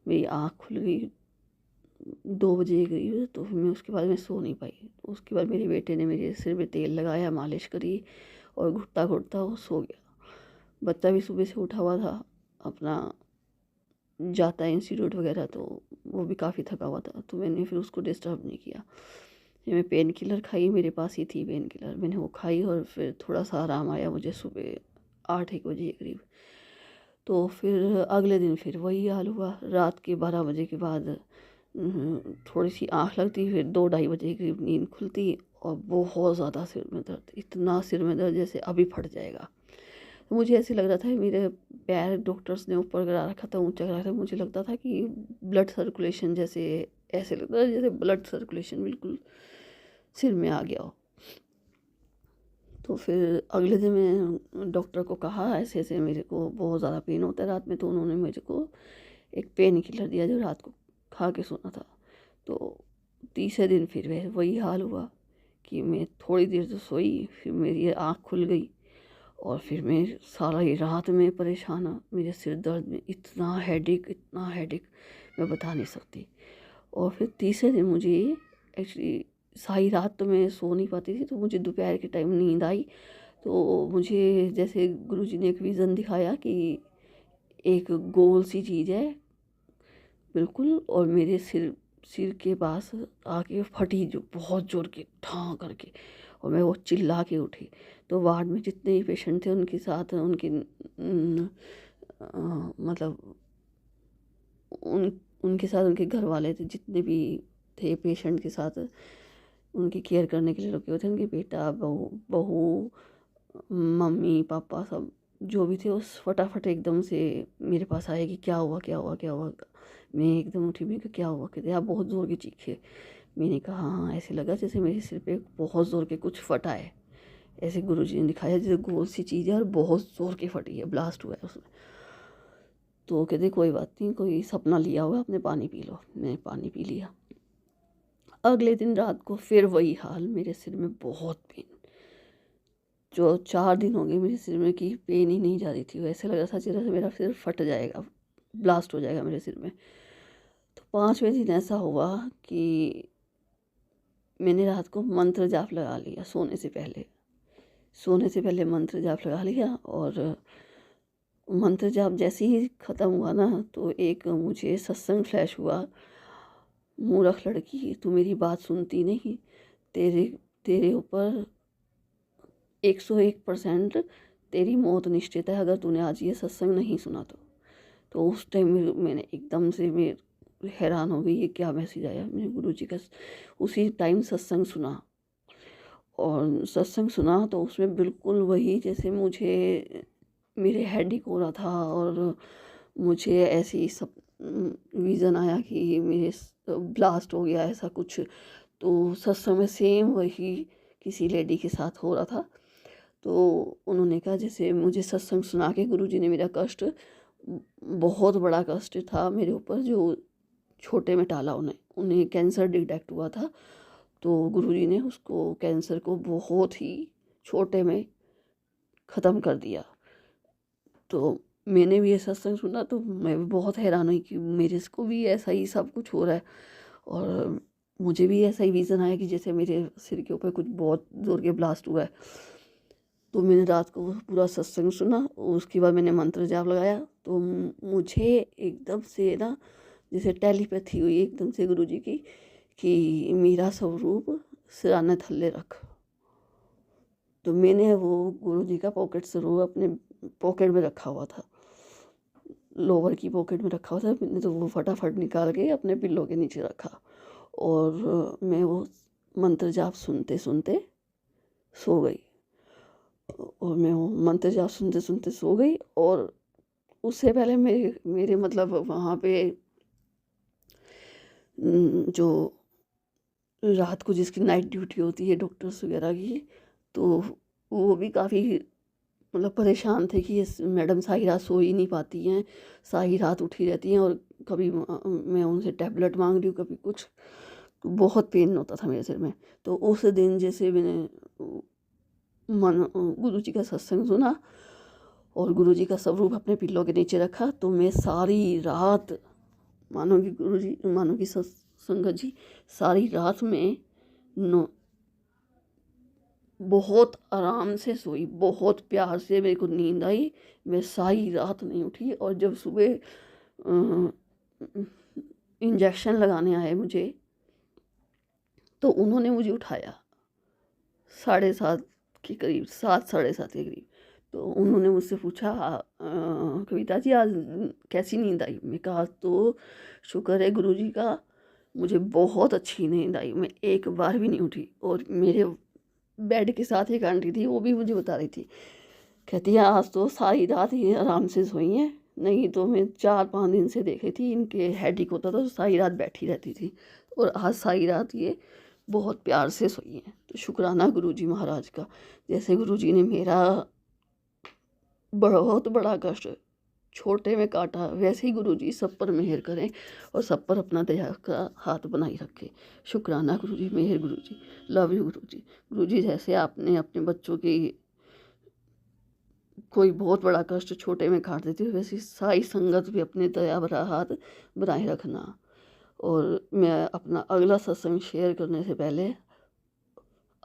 मेरी आँख खुल गई 2 बजे गई, तो फिर मैं उसके बाद मैं सो नहीं पाई। तो उसके बाद मेरे बेटे ने मेरे सिर में तेल लगाया, मालिश करी, और घुटता घुटता वो सो गया। बच्चा भी सुबह से उठा हुआ था, अपना जाता है इंस्टीट्यूट वगैरह, तो वो भी काफ़ी थका हुआ था। तो मैंने फिर उसको डिस्टर्ब नहीं किया। फिर मैं पेन किलर खाई, मेरे पास ही थी पेन किलर, मैंने वो खाई, और फिर थोड़ा सा आराम आया मुझे सुबह 8-1 बजे के करीब। तो फिर अगले दिन फिर वही हाल हुआ। रात के 12 बजे के बाद थोड़ी सी आँख लगती, फिर 2-2:30 बजे के करीब नींद खुलती, और बहुत ज़्यादा सिर में दर्द, इतना सिर में दर्द जैसे अभी फट जाएगा। तो मुझे ऐसे लग रहा था मेरे पैर डॉक्टर्स ने ऊपर करा रखा था, ऊंचा करा रखा था। मुझे लगता था कि ब्लड सर्कुलेशन जैसे, ऐसे लगता था जैसे ब्लड सर्कुलेशन बिल्कुल सिर में आ गया हो। तो फिर अगले दिन मैं डॉक्टर को कहा ऐसे ऐसे मेरे को बहुत ज़्यादा पेन होता है रात में। तो उन्होंने मुझे को एक पेन किलर दिया जो रात को खा के सोना था। तो तीसरे दिन फिर वही हाल हुआ कि मैं थोड़ी देर तो सोई, फिर मेरी आँख खुल गई, और फिर मैं सारा ही रात में परेशान हूँ। मेरे सिर दर्द में इतना हेडेक मैं बता नहीं सकती। और फिर तीसरे दिन मुझे एक्चुअली सारी रात तो मैं सो नहीं पाती थी, तो मुझे दोपहर के टाइम नींद आई। तो मुझे जैसे गुरुजी ने एक विज़न दिखाया कि एक गोल सी चीज़ है बिल्कुल, और मेरे सिर के पास आके फटी, जो बहुत जोर के ठां करके, और मैं वो चिल्ला के उठी। तो वार्ड में जितने ही पेशेंट थे उनके साथ मतलब उनके साथ उनके घर वाले थे, जितने भी थे पेशेंट के साथ उनकी केयर करने के लिए रुके हुए थे, उनके बेटा बहू मम्मी पापा सब जो भी थे, उस फटाफट एकदम से मेरे पास आए कि क्या हुआ क्या हुआ क्या हुआ। मैं एकदम उठी, मैंने कहा क्या हुआ, कहते आप बहुत ज़ोर की चीखे। मैंने कहा हाँ, ऐसे लगा जैसे मेरे सिर पे बहुत ज़ोर के कुछ फटा है। ऐसे गुरुजी ने दिखाया जैसे गोल सी चीज़ है और बहुत ज़ोर की फटी है, ब्लास्ट हुआ है उसमें। तो कहते कोई बात नहीं, कोई सपना लिया होगा, आपने पानी पी लो। मैंने पानी पी लिया। अगले दिन रात को फिर वही हाल, मेरे सिर में बहुत पेन। जो 4 दिन हो गए मेरे सिर में कि पेन ही नहीं जा रही थी। ऐसे लग रहा था जैसे मेरा सिर फट जाएगा, ब्लास्ट हो जाएगा मेरे सिर में। तो 5वें दिन ऐसा हुआ कि मैंने रात को मंत्र जाप लगा लिया सोने से पहले मंत्र जाप लगा लिया। और मंत्र जाप जैसे ही ख़त्म हुआ ना, तो एक मुझे सत्संग फ्लैश हुआ। मूर्ख लड़की, तू मेरी बात सुनती नहीं, तेरे ऊपर 101% तेरी मौत निश्चित है अगर तूने आज ये सत्संग नहीं सुना तो उस टाइम मैंने एकदम से मैं हैरान हो गई, ये क्या मैसेज आया। मैंने गुरुजी का उसी टाइम सत्संग सुना, और सत्संग सुना तो उसमें बिल्कुल वही जैसे मुझे मेरे हेडेक हो रहा था, और मुझे ऐसी सब विज़न आया कि मेरे ब्लास्ट हो गया ऐसा कुछ। तो सत्संग में सेम वही किसी लेडी के साथ हो रहा था। तो उन्होंने कहा जैसे मुझे सत्संग सुना के गुरुजी ने मेरा कष्ट, बहुत बड़ा कष्ट था मेरे ऊपर जो छोटे में टाला। उन्हें कैंसर डिटेक्ट हुआ था। तो गुरुजी ने उसको कैंसर को बहुत ही छोटे में ख़त्म कर दिया। तो मैंने भी ये सत्संग सुना तो मैं भी बहुत हैरान हुई कि मेरे को भी ऐसा ही सब कुछ हो रहा है। और मुझे भी ऐसा ही विज़न आया कि जैसे मेरे सिर के ऊपर कुछ बहुत ज़ोर के ब्लास्ट हुआ है। तो मैंने रात को पूरा सत्संग सुना, उसके बाद मैंने मंत्र जाप लगाया। तो मुझे एकदम से ना जैसे टेलीपैथी हुई एकदम से गुरुजी की कि मेरा स्वरूप सिराने थल्ले रख। तो मैंने वो गुरुजी का पॉकेट स्वरूप अपने पॉकेट में रखा हुआ था, लोअर की पॉकेट में रखा हुआ था। मैंने तो वो फटाफट निकाल के अपने पिल्लो के नीचे रखा, और मैं वो मंत्र जाप सुनते सुनते सो गई। और मैं वो मंत्र जाप सुनते सुनते सो गई। और उससे पहले मेरे मतलब वहाँ पे जो रात को जिसकी नाइट ड्यूटी होती है डॉक्टर्स वगैरह की, तो वो भी काफ़ी मतलब परेशान थे कि ये मैडम सारी रात सो ही नहीं पाती हैं, सारी रात उठी रहती हैं, और कभी मैं उनसे टैबलेट मांग रही हूँ, कभी कुछ। बहुत पेन होता था मेरे सिर में। तो उस दिन जैसे मैंने गुरुजी का सत्संग सुना और गुरुजी का स्वरूप अपने पिल्लों के नीचे रखा, तो मैं सारी रात मानो कि संगत जी सारी रात में बहुत आराम से सोई, बहुत प्यार से मेरे को नींद आई। मैं सारी रात नहीं उठी। और जब सुबह इंजेक्शन लगाने आए मुझे, तो उन्होंने मुझे उठाया 7:30 के करीब, 7 साढ़े 7 के करीब। तो उन्होंने मुझसे पूछा कविता जी आज कैसी नींद आई। मैं कहा तो शुक्र है गुरुजी का, मुझे बहुत अच्छी नींद आई, मैं एक बार भी नहीं उठी। और मेरे बेड के साथ एक आंटी थी, वो भी मुझे बता रही थी, कहती है आज तो सारी रात ये आराम से सोई हैं, नहीं तो मैं 4-5 दिन से देख रही थी इनके हेडेक होता था तो सारी रात बैठी रहती थी, और आज सारी रात ये बहुत प्यार से सोई हैं। तो शुक्राना गुरुजी महाराज का, जैसे गुरुजी ने मेरा बहुत बड़ा कष्ट छोटे में काटा, वैसे ही गुरुजी सब पर मेहर करें और सब पर अपना दया का हाथ बनाए रखे। शुक्राना गुरुजी, मेहर गुरुजी, लव यू गुरुजी। गुरुजी जैसे आपने अपने बच्चों की कोई बहुत बड़ा कष्ट छोटे में काट देती हो, वैसे सारी संगत भी अपने दया भरा हाथ बनाए रखना। और मैं अपना अगला सत्संग शेयर करने से पहले,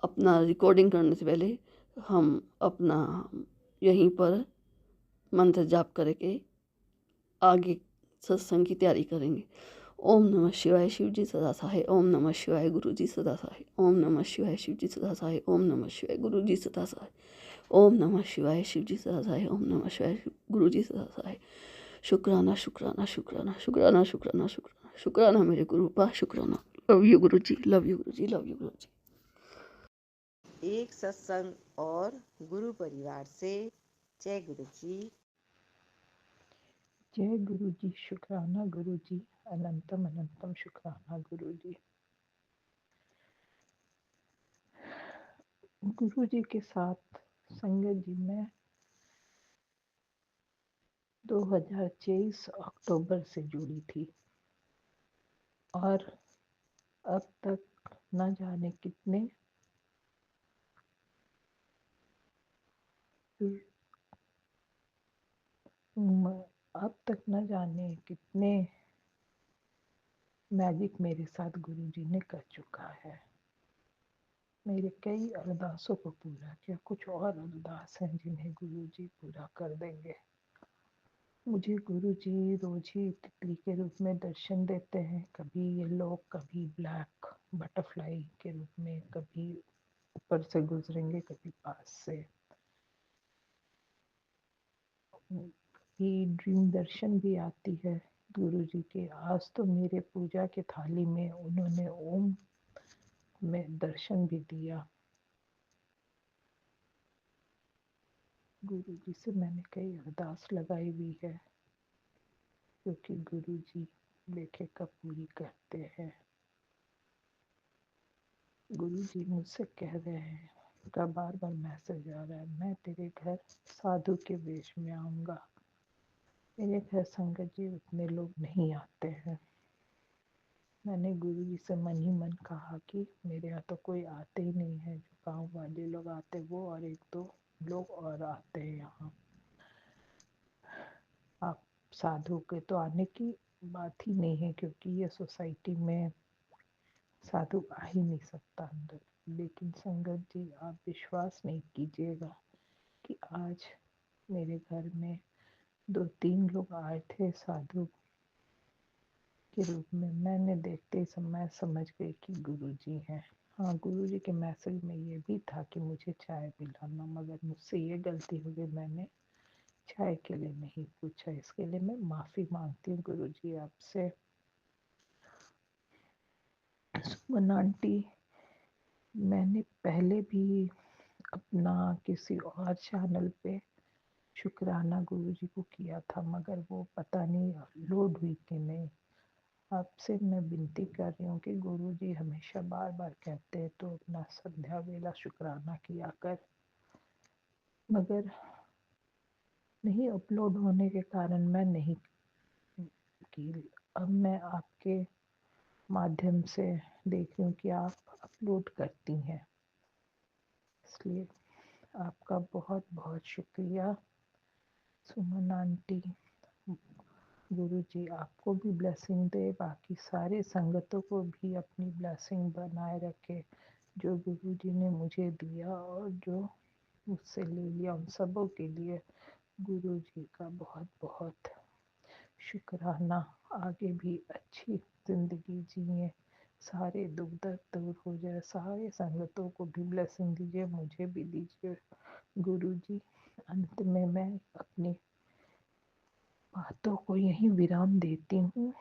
अपना रिकॉर्डिंग करने से पहले, हम अपना यहीं पर मंत्र जाप करके आगे सत्संग की तैयारी करेंगे। ओम नमः शिवाय शिवजी सदा सहाय। ओम नमः शिवाय गुरुजी सदा सहाय। ओम नमः शिवाय शिवजी सदा सहाय। ओम नमः शिवाय गुरुजी सदा सहाय। ओम नमः शिवाय शिवजी सदा सहाय। ओम नमः शिवाय गुरुजी सदा सहाय। शुक्राना शुक्राना शुक्राना शुक्राना शुक्राना शुक्राना शुक्राना मेरे गुरुपा, शुक्राना। Love you Guruji, love you Guruji, love you Guruji. एक सत्संग और गुरु परिवार से जय गुरु जी। जय गुरु जी, शुक्राना गुरु जी, अनंतम अनंतम शुक्राना गुरु जी। गुरु जी के साथ संगत जी मैं 2023 अक्टूबर से जुड़ी थी और अब तक न जाने कितने अब तक न जाने कितने मैजिक मेरे साथ गुरु जी ने कर चुका है। मेरे कई अरदासों को पूरा किया, कुछ और अरदास हैं जिन्हें गुरु जी पूरा कर देंगे। मुझे गुरु जी रोज ही तितली के रूप में दर्शन देते हैं, कभी येलो, कभी ब्लैक बटरफ्लाई के रूप में, कभी ऊपर से गुजरेंगे, कभी पास से, कभी ड्रीम दर्शन भी आती है गुरु जी के। आज तो मेरे पूजा के थाली में उन्होंने ओम में दर्शन भी दिया। गुरु जी से मैंने कई अरदास लगाई हुई है, क्योंकि गुरु जी लेखे कब पूरी करते हैं। गुरु जी मुझसे कह रहे हैं, का बार बार मैसेज आ रहा है, मैं तेरे घर साधु के वेश में आऊँगा। मेरे घर संगत जी उतने लोग नहीं आते हैं। मैंने गुरु जी से मन ही मन कहा कि मेरे यहाँ तो कोई आते ही नहीं है, जो गाँव वाले लोग आते वो और एक दो लोग और आते हैं यहाँ। आप साधु के तो आने की बात ही नहीं है, क्योंकि ये सोसाइटी में साधु आ ही नहीं सकता अंदर। लेकिन संगत जी आप विश्वास नहीं कीजिएगा कि आज मेरे घर में 2-3 लोग आए थे साधु के रूप में। मैंने देखते ही समय समझ गई कि गुरु जी हैं। हाँ, गुरु जी के मैसेज में ये भी था कि मुझे चाय पिलाना, मगर मुझसे ये गलती हो गई, मैंने चाय के लिए नहीं पूछा। इसके लिए मैं माफ़ी मांगती हूँ गुरु जी आपसे। सुमन आंटी, मैंने पहले भी अपना किसी और चैनल पे शुक्राना गुरु जी को किया था, मगर वो पता नहीं लोड हुई कि नहीं। आपसे मैं विनती कर रही हूँ कि गुरु जी हमेशा बार बार कहते हैं तो अपना संध्या वेला शुक्राना किया कर, मगर नहीं अपलोड होने के कारण मैं नहीं की। अब मैं आपके माध्यम से देख रही हूँ कि आप अपलोड करती हैं, इसलिए आपका बहुत बहुत शुक्रिया सुमन आंटी। गुरु जी आपको भी ब्लेसिंग दे, बाकी सारे संगतों को भी अपनी ब्लेसिंग बनाए रखे। जो गुरु जी ने मुझे दिया और जो मुझसे ले लिया, उन सबों के लिए गुरु जी का बहुत बहुत शुक्राना। आगे भी अच्छी ज़िंदगी जिए, सारे दुख दर्द दूर हो जाए, सारे संगतों को भी ब्लेसिंग दीजिए, मुझे भी दीजिए गुरु जी। अंत में मैं अपनी बातों को यहीं विराम देती हूँ।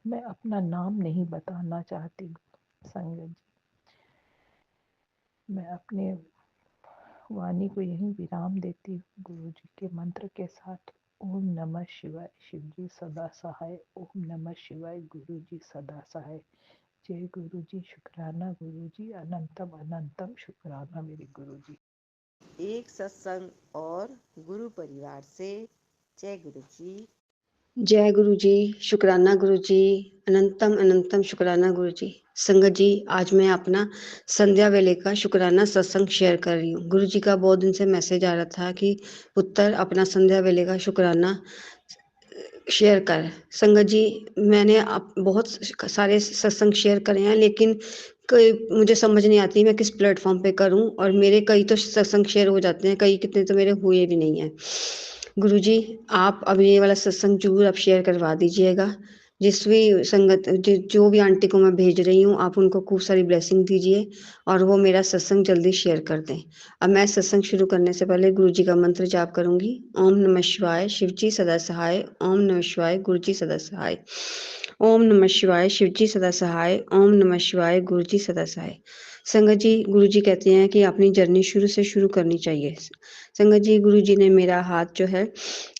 मैं अपना नाम नहीं बताना चाहती संगत जी, मैं अपने वाणी को यहीं विराम देती हूँ गुरु जी के मंत्र के साथ। ओम नमः शिवाय, शिव जी सदा सहाय। ओम नमः शिवाय, गुरु जी सदा सहाय। जय गुरु जी, शुक्राना गुरु जी, अनंतम अनंतम शुक्राना मेरे गुरु जी। एक सत्संग और गुरु परिवार से जय गुरु जी। जय गुरु जी, शुक्राना गुरु जी, अनंतम अनंतम शुक्राना गुरु जी। संगत जी, आज मैं अपना संध्या वेले का शुक्राना सत्संग शेयर कर रही हूँ। गुरु जी का बहुत दिन से मैसेज आ रहा था कि पुत्र अपना संध्या वेले का शुक्राना शेयर कर। संगत जी, मैंने आप बहुत सारे सत्संग शेयर करे हैं, लेकिन मुझे समझ नहीं आती मैं किस प्लेटफॉर्म पे करूं, और मेरे कई तो सत्संग शेयर हो जाते हैं, कई कितने तो मेरे हुए भी नहीं हैं। गुरुजी, आप अब ये वाला सत्संग ज़रूर आप शेयर करवा दीजिएगा। जिस भी संगत जो भी आंटी को मैं भेज रही हूँ, आप उनको खूब सारी ब्लेसिंग दीजिए और वो मेरा सत्संग जल्दी शेयर कर दें। अब मैं सत्संग शुरू करने से पहले गुरुजी का मंत्र जाप करूँगी। ओम नमः शिवाय, शिवजी सदा सहाय। ओम नमः शिवाय, गुरुजी सदा सहाय। ओम नमः शिवाय, शिवजी सदा सहाय। ओम नमः शिवाय, गुरुजी सदा सहाय। संगत जी, गुरुजी कहते हैं कि अपनी जर्नी शुरू से शुरू करनी चाहिए। संगत जी, गुरुजी ने मेरा हाथ जो है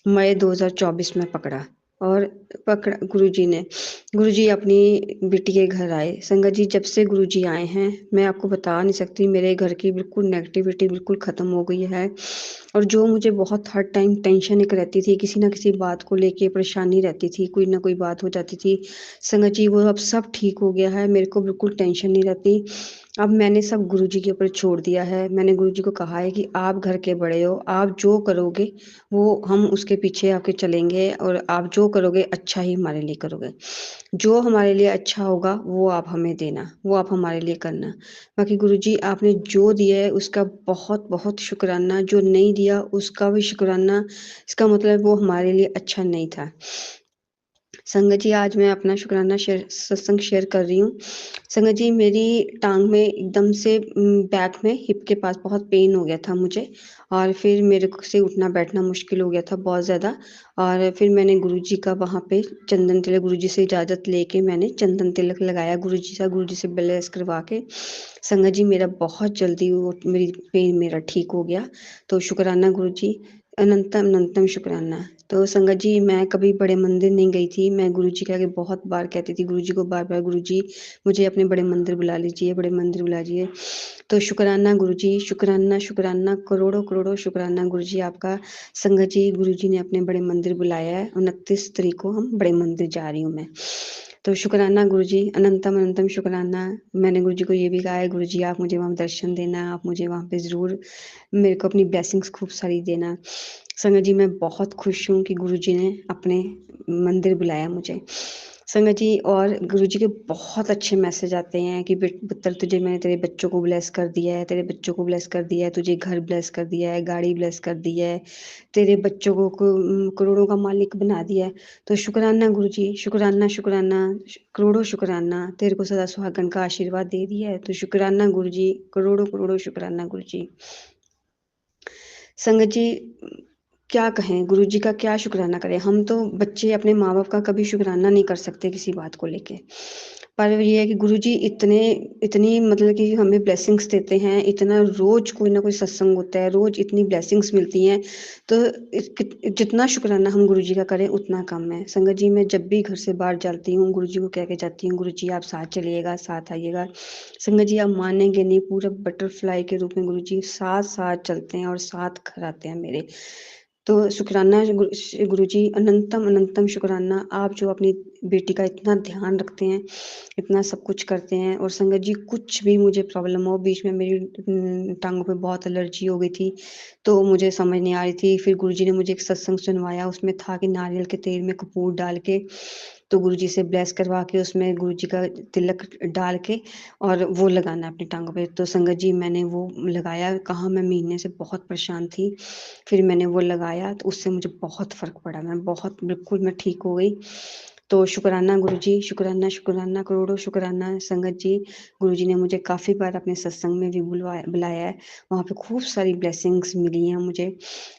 मई 2024 में पकड़ा और गुरुजी अपनी बेटी के घर आए। संगत जी, जब से गुरुजी आए हैं, मैं आपको बता नहीं सकती, मेरे घर की बिल्कुल नेगेटिविटी बिल्कुल ख़त्म हो गई है। और जो मुझे बहुत हर टाइम टेंशन एक रहती थी, किसी ना किसी बात को लेके परेशानी रहती थी, कोई ना कोई बात हो जाती थी, संगत जी वो अब सब ठीक हो गया है। मेरे को बिल्कुल टेंशन नहीं रहती। अब मैंने सब गुरुजी के ऊपर छोड़ दिया है। मैंने गुरुजी को कहा है कि आप घर के बड़े हो, आप जो करोगे वो हम उसके पीछे आपके चलेंगे और आप जो करोगे अच्छा ही हमारे लिए करोगे। जो हमारे लिए अच्छा होगा वो आप हमें देना, वो आप हमारे लिए करना। बाकी गुरुजी, आपने जो दिया है उसका बहुत-बहुत शुक्राना, जो नहीं दिया उसका भी शुक्राना। इसका मतलब वो हमारे लिए अच्छा नहीं था। संगत जी, आज मैं अपना शुक्राना सत्संग शेयर कर रही हूँ। संगत जी, मेरी टांग में एकदम से बैक में हिप के पास बहुत पेन हो गया था मुझे और फिर मेरे को से उठना बैठना मुश्किल हो गया था बहुत ज़्यादा। और फिर मैंने गुरुजी का वहाँ पे चंदन तिलक, गुरुजी से इजाज़त लेके मैंने चंदन तिलक लगाया गुरुजी से ब्लेस करवा के। संगत जी, मेरा बहुत जल्दी वो मेरी पेन मेरा ठीक हो गया। तो शुक्राना गुरुजी, अनंतम अनंतम शुक्राना। तो संगत जी, मैं कभी बड़े मंदिर नहीं गई थी। मैं गुरुजी के आगे बहुत बार कहती थी गुरुजी को, बार-बार, गुरुजी मुझे अपने बड़े मंदिर बुला लीजिए, बड़े मंदिर बुला लीजिए। तो शुक्राना गुरुजी, शुक्राना, शुक्राना, करोड़ों-करोड़ों शुक्राना गुरुजी आपका। संगत जी, गुरुजी ने अपने बड़े मंदिर बुलाया है। 29 तारीख को हम बड़े मंदिर जा रही हूँ मैं। तो शुक्राना गुरुजी, अनंतम अनंतम शुक्राना। मैंने गुरुजी को ये भी कहा है, गुरुजी आप मुझे वहाँ दर्शन देना, आप मुझे वहाँ पे ज़रूर मेरे को अपनी ब्लेसिंग्स खूब सारी देना। संगत जी, मैं बहुत खुश हूँ कि गुरुजी ने अपने मंदिर बुलाया मुझे। संगत जी, और गुरुजी के बहुत अच्छे मैसेज आते हैं कि पुत्र तुझे मैंने तेरे बच्चों को ब्लेस कर दिया है, तेरे बच्चों को ब्लेस कर दिया है, तुझे घर ब्लेस कर दिया है, गाड़ी ब्लेस कर दी है, तेरे बच्चों को करोड़ों का मालिक बना दिया है। तो शुक्राना गुरुजी, शुक्राना, शुक्राना, करोड़ों शुक्राना। तेरे को सदा सुहागन का आशीर्वाद दे दिया है। तो शुक्राना गुरुजी, करोड़ों-करोड़ों शुक्राना गुरुजी। संगत जी, क्या कहें, गुरुजी का क्या शुक्राना करें। हम तो बच्चे अपने माँ बाप का कभी शुक्राना नहीं कर सकते किसी बात को लेके। पर ये है कि गुरुजी इतनी मतलब कि हमें ब्लेसिंग्स देते हैं, इतना रोज़ कोई ना कोई सत्संग होता है, रोज़ इतनी ब्लेसिंग्स मिलती हैं। तो जितना शुक्राना हम गुरुजी का करें उतना कम है। संगत जी, मैं जब भी घर से बाहर जाती हूँ गुरुजी को कह के जाती हूँ, गुरुजी आप साथ चलिएगा, साथ आइएगा। संगत जी, आप मानेंगे नहीं, पूरा बटरफ्लाई के रूप में गुरुजी साथ-साथ चलते हैं और साथ घर आते हैं मेरे। तो शुक्राना गुरुजी, अनंतम अनंतम शुक्राना। आप जो अपनी बेटी का इतना ध्यान रखते हैं, इतना सब कुछ करते हैं। और संगत जी, कुछ भी मुझे प्रॉब्लम हो, बीच में मेरी टाँगों पे बहुत एलर्जी हो गई थी, तो मुझे समझ नहीं आ रही थी। फिर गुरुजी ने मुझे एक सत्संग सुनवाया, उसमें था कि नारियल के तेल में कपूर डाल के, तो गुरुजी से ब्लेस करवा के उसमें गुरुजी का तिलक डाल के और वो लगाना है अपनी टाँगों पे। तो संगत जी, मैंने वो लगाया। कहाँ मैं महीने से बहुत परेशान थी, फिर मैंने वो लगाया तो उससे मुझे बहुत फ़र्क पड़ा। मैं बहुत बिल्कुल मैं ठीक हो गई। तो शुक्राना गुरुजी, शुक्राना, शुक्राना, करोड़ों शुक्राना। संगत जी, गुरुजी ने मुझे काफ़ी बार अपने सत्संग में भी बुलाया है। वहाँ पे खूब सारी ब्लेसिंग्स मिली हैं मुझे।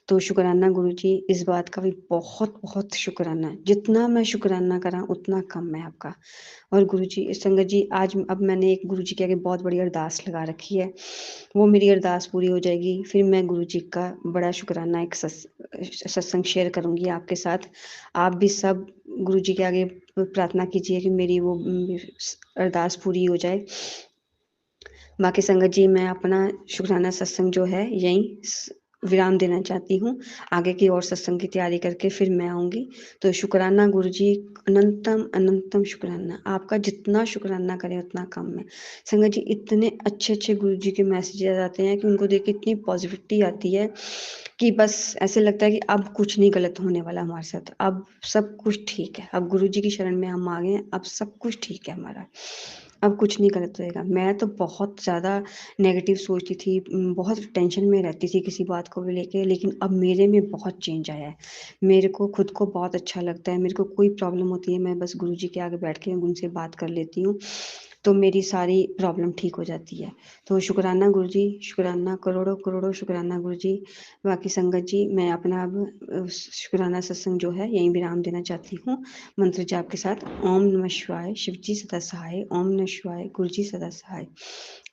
तो शुक्राना गुरुजी, इस बात का भी बहुत-बहुत शुक्राना। जितना मैं शुक्राना करा उतना कम है आपका। और गुरुजी, संगत जी, आज अब मैंने एक गुरुजी के आगे बहुत बड़ी अरदास लगा रखी है। वो मेरी अरदास पूरी हो जाएगी, फिर मैं गुरुजी का बड़ा शुक्राना एक सत्संग शेयर करूँगी आपके साथ। आप भी सब गुरुजी के आगे प्रार्थना कीजिए कि मेरी वो अरदास पूरी हो जाए। बाकी संगत जी, मैं अपना शुक्राना सत्संग जो है यहीं विराम देना चाहती हूँ। आगे की और सत्संग की तैयारी करके फिर मैं आऊँगी। तो शुक्राना गुरुजी, अनंतम अनंतम शुक्राना। आपका जितना शुक्राना करें उतना कम है। संगत जी, इतने अच्छे-अच्छे गुरुजी के मैसेजेस आते हैं कि उनको देख के इतनी पॉजिटिविटी आती है कि बस ऐसे लगता है कि अब कुछ नहीं गलत होने वाला हमारे साथ। अब सब कुछ ठीक है। अब गुरुजी की शरण में हम आ गए हैं, अब सब कुछ ठीक है हमारा। अब कुछ नहीं गलत होएगा। मैं तो बहुत ज़्यादा नेगेटिव सोचती थी, बहुत टेंशन में रहती थी किसी बात को भी लेके, लेकिन अब मेरे में बहुत चेंज आया है। मेरे को खुद को बहुत अच्छा लगता है, मेरे को कोई प्रॉब्लम होती है, मैं बस गुरुजी के आगे बैठ के उनसे बात कर लेती हूँ, तो मेरी सारी प्रॉब्लम ठीक हो जाती है। तो शुक्राना गुरुजी, शुक्राना, करोड़ों-करोड़ों शुक्राना गुरुजी। बाकी संगत जी, मैं अपना अब शुक्राना सत्संग जो है यहीं विराम देना चाहती हूँ, मंत्र जाप के साथ। ओम नमः शिवाय, शिव जी सदा सहाय। ओम नमः शिवाय, गुरु जी सदा सहाय।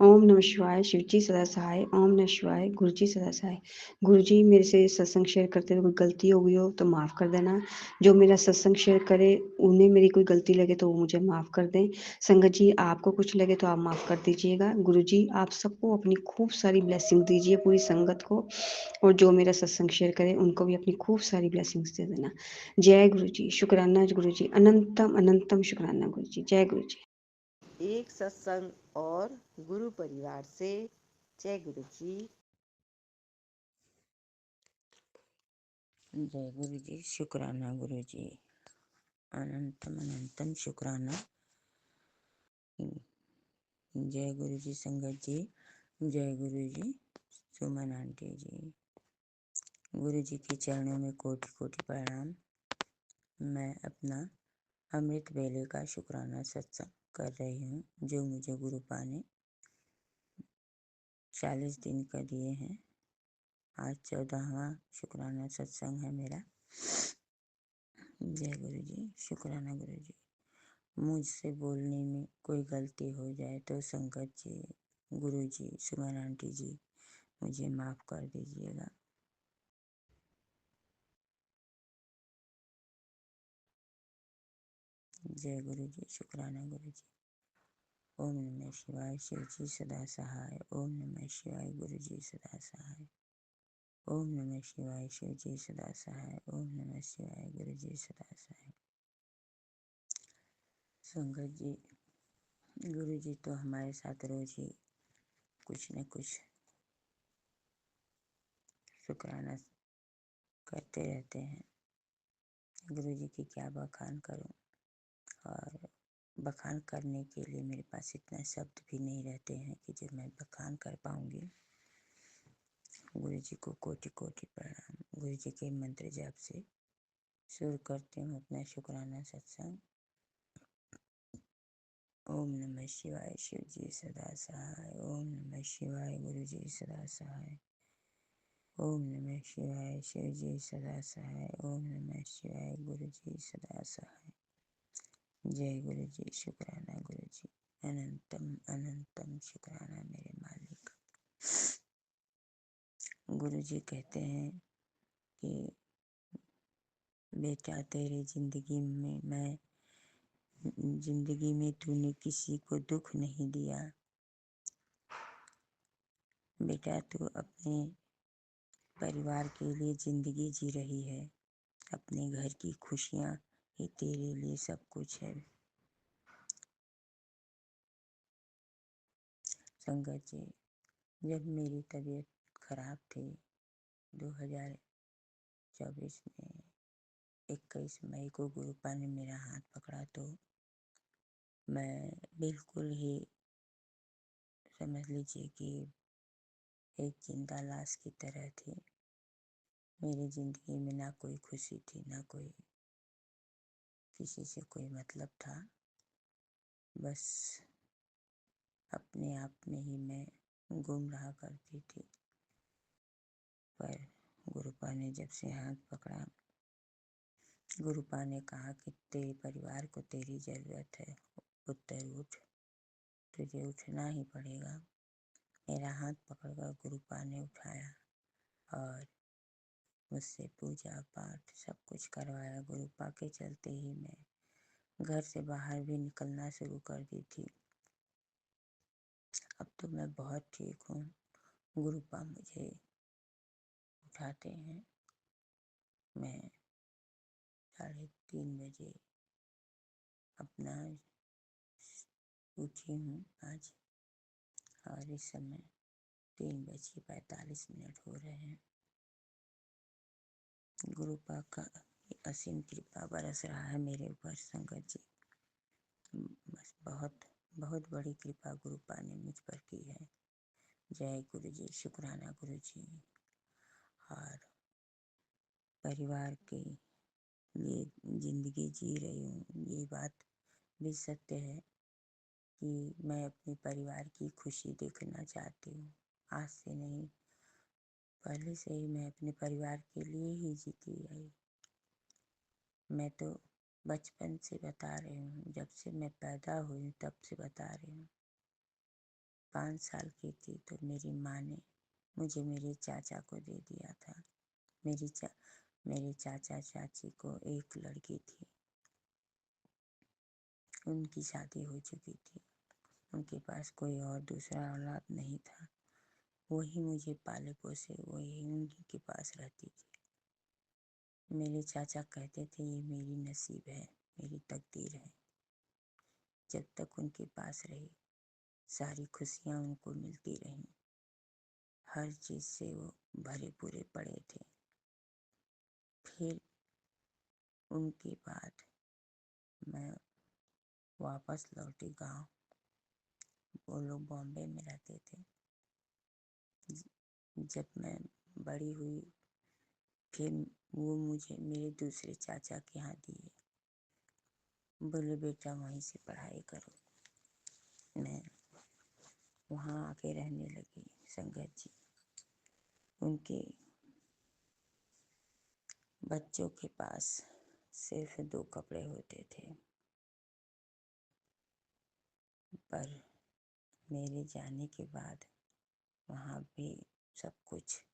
ओम नमः शिवाय, शिव जी सदा सहाय। ओम नमः शिवाय, गुरु जी सदा सहाय। गुरु जी, मेरे से सत्संग शेयर करते हुए कोई गलती हो गई हो तो माफ़ कर देना। जो मेरा सत्संग शेयर करे उन्हें मेरी कोई गलती लगे तो वो मुझे माफ़ कर दें। संगत जी, आपको कुछ लगे तो आप माफ़ कर दीजिएगा। गुरु जी, आप सबको अपनी खूब सारी ब्लेसिंग दीजिए, पूरी संगत को, और जो मेरा सत्संग शेयर करे उनको भी अपनी खूब सारी ब्लेसिंग्स दे देना। जय गुरु जी, शुक्राना गुरु जी, अनंतम अनंतम शुक्राना गुरु जी। जय गुरु जी। एक सत्संग और गुरु परिवार से। जय गुरु जी। जय गुरु जी, शुक्राना गुरु जी, अनंतम अनंतम शुक्राना। जय गुरु जी संगत जी, जय गुरु जी सुमन आंटी जी। गुरु जी के चरणों में कोटि कोटि प्रणाम। मैं अपना अमृत वेले का शुक्राना सत्संग कर रही हूँ, जो मुझे गुरुपा ने 40 दिन का दिए हैं। आज 14वां शुक्राना सत्संग है मेरा। जय गुरु जी, शुक्राना गुरु जी। मुझसे बोलने में कोई गलती हो जाए तो संगत जी, गुरु जी, सुमन आंटी जी मुझे माफ़ कर दीजिएगा। जय गुरु जी, शुक्राना गुरु जी। ओम नमः शिवाय, शिव जी सदा सहाय। ओम नमः शिवाय, गुरु जी सदा सहाय। ओम नमः शिवाय, शिव जी सदा सहाय। ओम नमः शिवाय, गुरु जी सदा सहाय। संगत जी, गुरु जी तो हमारे साथ रोज ही कुछ न कुछ शुक्राना करते रहते हैं। गुरु जी की क्या बखान करूं, और बखान करने के लिए मेरे पास इतना शब्द भी नहीं रहते हैं कि जो मैं बखान कर पाऊंगी। गुरु जी को कोटि कोटि प्रणाम। गुरु जी के मंत्र जाप से शुरू करती हूँ अपना शुक्राना सत्संग। ओम नमः शिवाय, शिव जी सदा सहाय। ओम नमः शिवाय, गुरु जी सदा सहाय। ओम नमः शिवाय, शिव जी सदा सहाय। ओम नमः शिवाय, गुरु जी सदा सहाय। जय गुरु जी, शुक्राना गुरु जी, अनंतम अनंतम शुक्राना मेरे मालिक। गुरु जी कहते हैं कि बेटा, तेरे जिंदगी में तूने किसी को दुख नहीं दिया। बेटा, तू अपने परिवार के लिए जिंदगी जी रही है। अपने घर की खुशियाँ ही तेरे लिए सब कुछ है। संगत जी, जब मेरी तबीयत खराब थी 2024 में 21 मई को गुरुपा ने मेरा हाथ पकड़ा, तो मैं बिल्कुल ही समझ लीजिए कि एक जिंदा लाश की तरह थी। मेरी जिंदगी में ना कोई खुशी थी, ना कोई किसी से कोई मतलब था। बस अपने आप में ही मैं गुम रहा करती थी। पर गुरुपा ने जब से हाथ पकड़ा, गुरुपा ने कहा कि तेरे परिवार को तेरी ज़रूरत है, पुत्र उठ, तुझे उठना ही पड़ेगा। मेरा हाथ पकड़कर गुरुपा ने उठाया और मुझसे पूजा पाठ सब कुछ करवाया। गुरुपा के चलते ही मैं घर से बाहर भी निकलना शुरू कर दी थी। अब तो मैं बहुत ठीक हूँ। गुरुपा मुझे उठाते हैं। मैं 3:30 बजे अपना उठी हूँ आज, और इस समय 3:45 हो रहे हैं। गुरुपा का असीम कृपा बरस रहा है मेरे ऊपर संगत जी। बस बहुत बहुत बड़ी कृपा गुरुपा ने मुझ पर की है। जय गुरु जी, शुक्राना गुरु जी। और परिवार के लिए जिंदगी जी रही हूँ, ये बात भी सत्य है कि मैं अपने परिवार की खुशी देखना चाहती हूँ। आज से नहीं, पहले से ही मैं अपने परिवार के लिए ही जीती आई। मैं तो बचपन से बता रही हूँ, जब से मैं पैदा हुई तब से बता रही हूँ। 5 साल की थी तो मेरी माँ ने मुझे मेरे चाचा को दे दिया था। मेरे चाचा चाची को एक लड़की थी, उनकी शादी हो चुकी थी। उनके पास कोई और दूसरा औलाद नहीं था। वही मुझे पाले पोसे, वही उन्हीं के पास रहती थी। मेरे चाचा कहते थे ये मेरी नसीब है, मेरी तकदीर है। जब तक उनके पास रही, सारी खुशियाँ उनको मिलती रहीं। हर चीज़ से वो भरे पूरे पड़े थे। फिर उनके बाद मैं वापस लौटी गांव। वो लोग बॉम्बे में रहते थे। जब मैं बड़ी हुई, फिर वो मुझे मेरे दूसरे चाचा के यहाँ दिए। बोले बेटा वहीं से पढ़ाई करो। मैं वहाँ आके रहने लगी। संगत जी, उनके बच्चों के पास सिर्फ 2 कपड़े होते थे, पर मेरे जाने के बाद वहाँ भी सब कुछ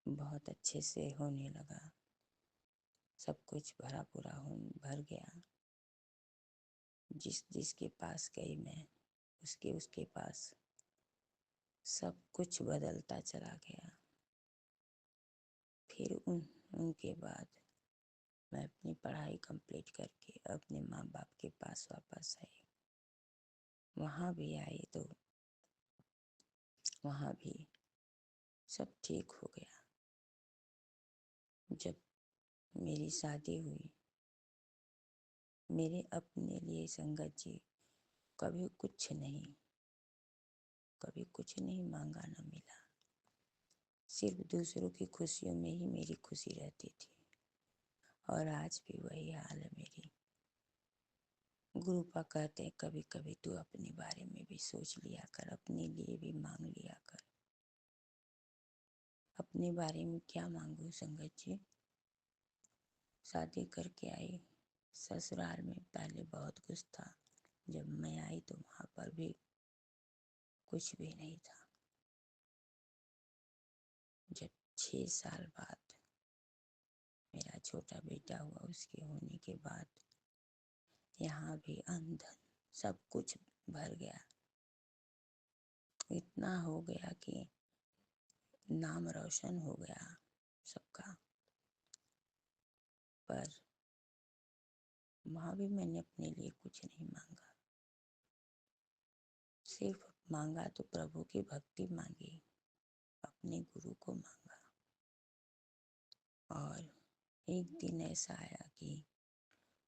बहुत अच्छे से होने लगा। सब कुछ भर गया। जिसके पास गई मैं, उसके पास सब कुछ बदलता चला गया। फिर उनके बाद मैं अपनी पढ़ाई कंप्लीट करके अपने माँ बाप के पास वापस आई। वहाँ भी आई तो वहाँ भी सब ठीक हो गया। जब मेरी शादी हुई, मेरे अपने लिए संगत जी कभी कुछ नहीं मांगा, न मिला। सिर्फ दूसरों की खुशियों में ही मेरी खुशी रहती थी। और आज भी वही हाल है मेरी। गुरुपा कहते हैं कभी कभी तू अपने बारे में भी सोच लिया कर, अपने लिए भी मांग लिया कर। अपने बारे में क्या मांगू संगत जी? शादी करके आई, ससुराल में पहले बहुत कुछ था। जब मैं आई तो वहाँ पर भी कुछ भी नहीं था। जब 6 साल बाद मेरा छोटा बेटा हुआ, उसके होने के बाद यहाँ भी अंधन सब कुछ भर गया। इतना हो गया कि नाम रोशन हो गया सबका। पर वहाँ भी मैंने अपने लिए कुछ नहीं मांगा। सिर्फ मांगा तो प्रभु की भक्ति मांगी, अपने गुरु को मांगा। और एक दिन ऐसा आया कि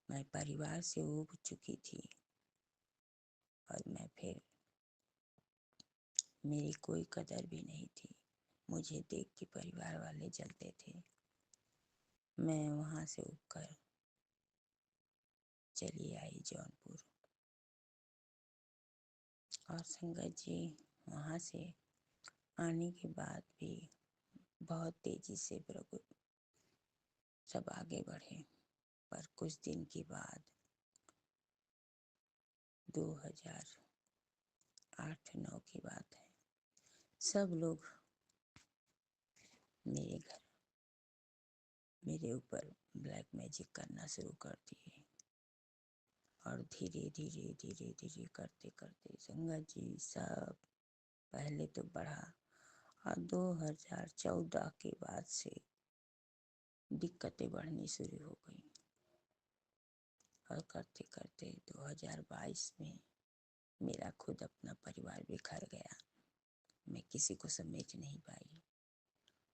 मैं परिवार से ऊब चुकी थी और मैं फिर मेरी कोई कदर भी नहीं थी। मुझे देख के परिवार वाले जलते थे। मैं वहाँ से उठकर चली आई जौनपुर। और संगत जी, वहाँ से आने के बाद भी बहुत तेजी से प्रभु सब आगे बढ़े। पर कुछ दिन के बाद 2008-9 की बात है, सब लोग मेरे ऊपर ब्लैक मैजिक करना शुरू कर दिए। और धीरे धीरे करते करते संगत जी सब पहले तो बढ़ा, और 2014 के बाद से दिक्कतें बढ़नी शुरू हो गई। और करते करते 2022 में मेरा खुद अपना परिवार बिखर गया। मैं किसी को समेट नहीं पाई।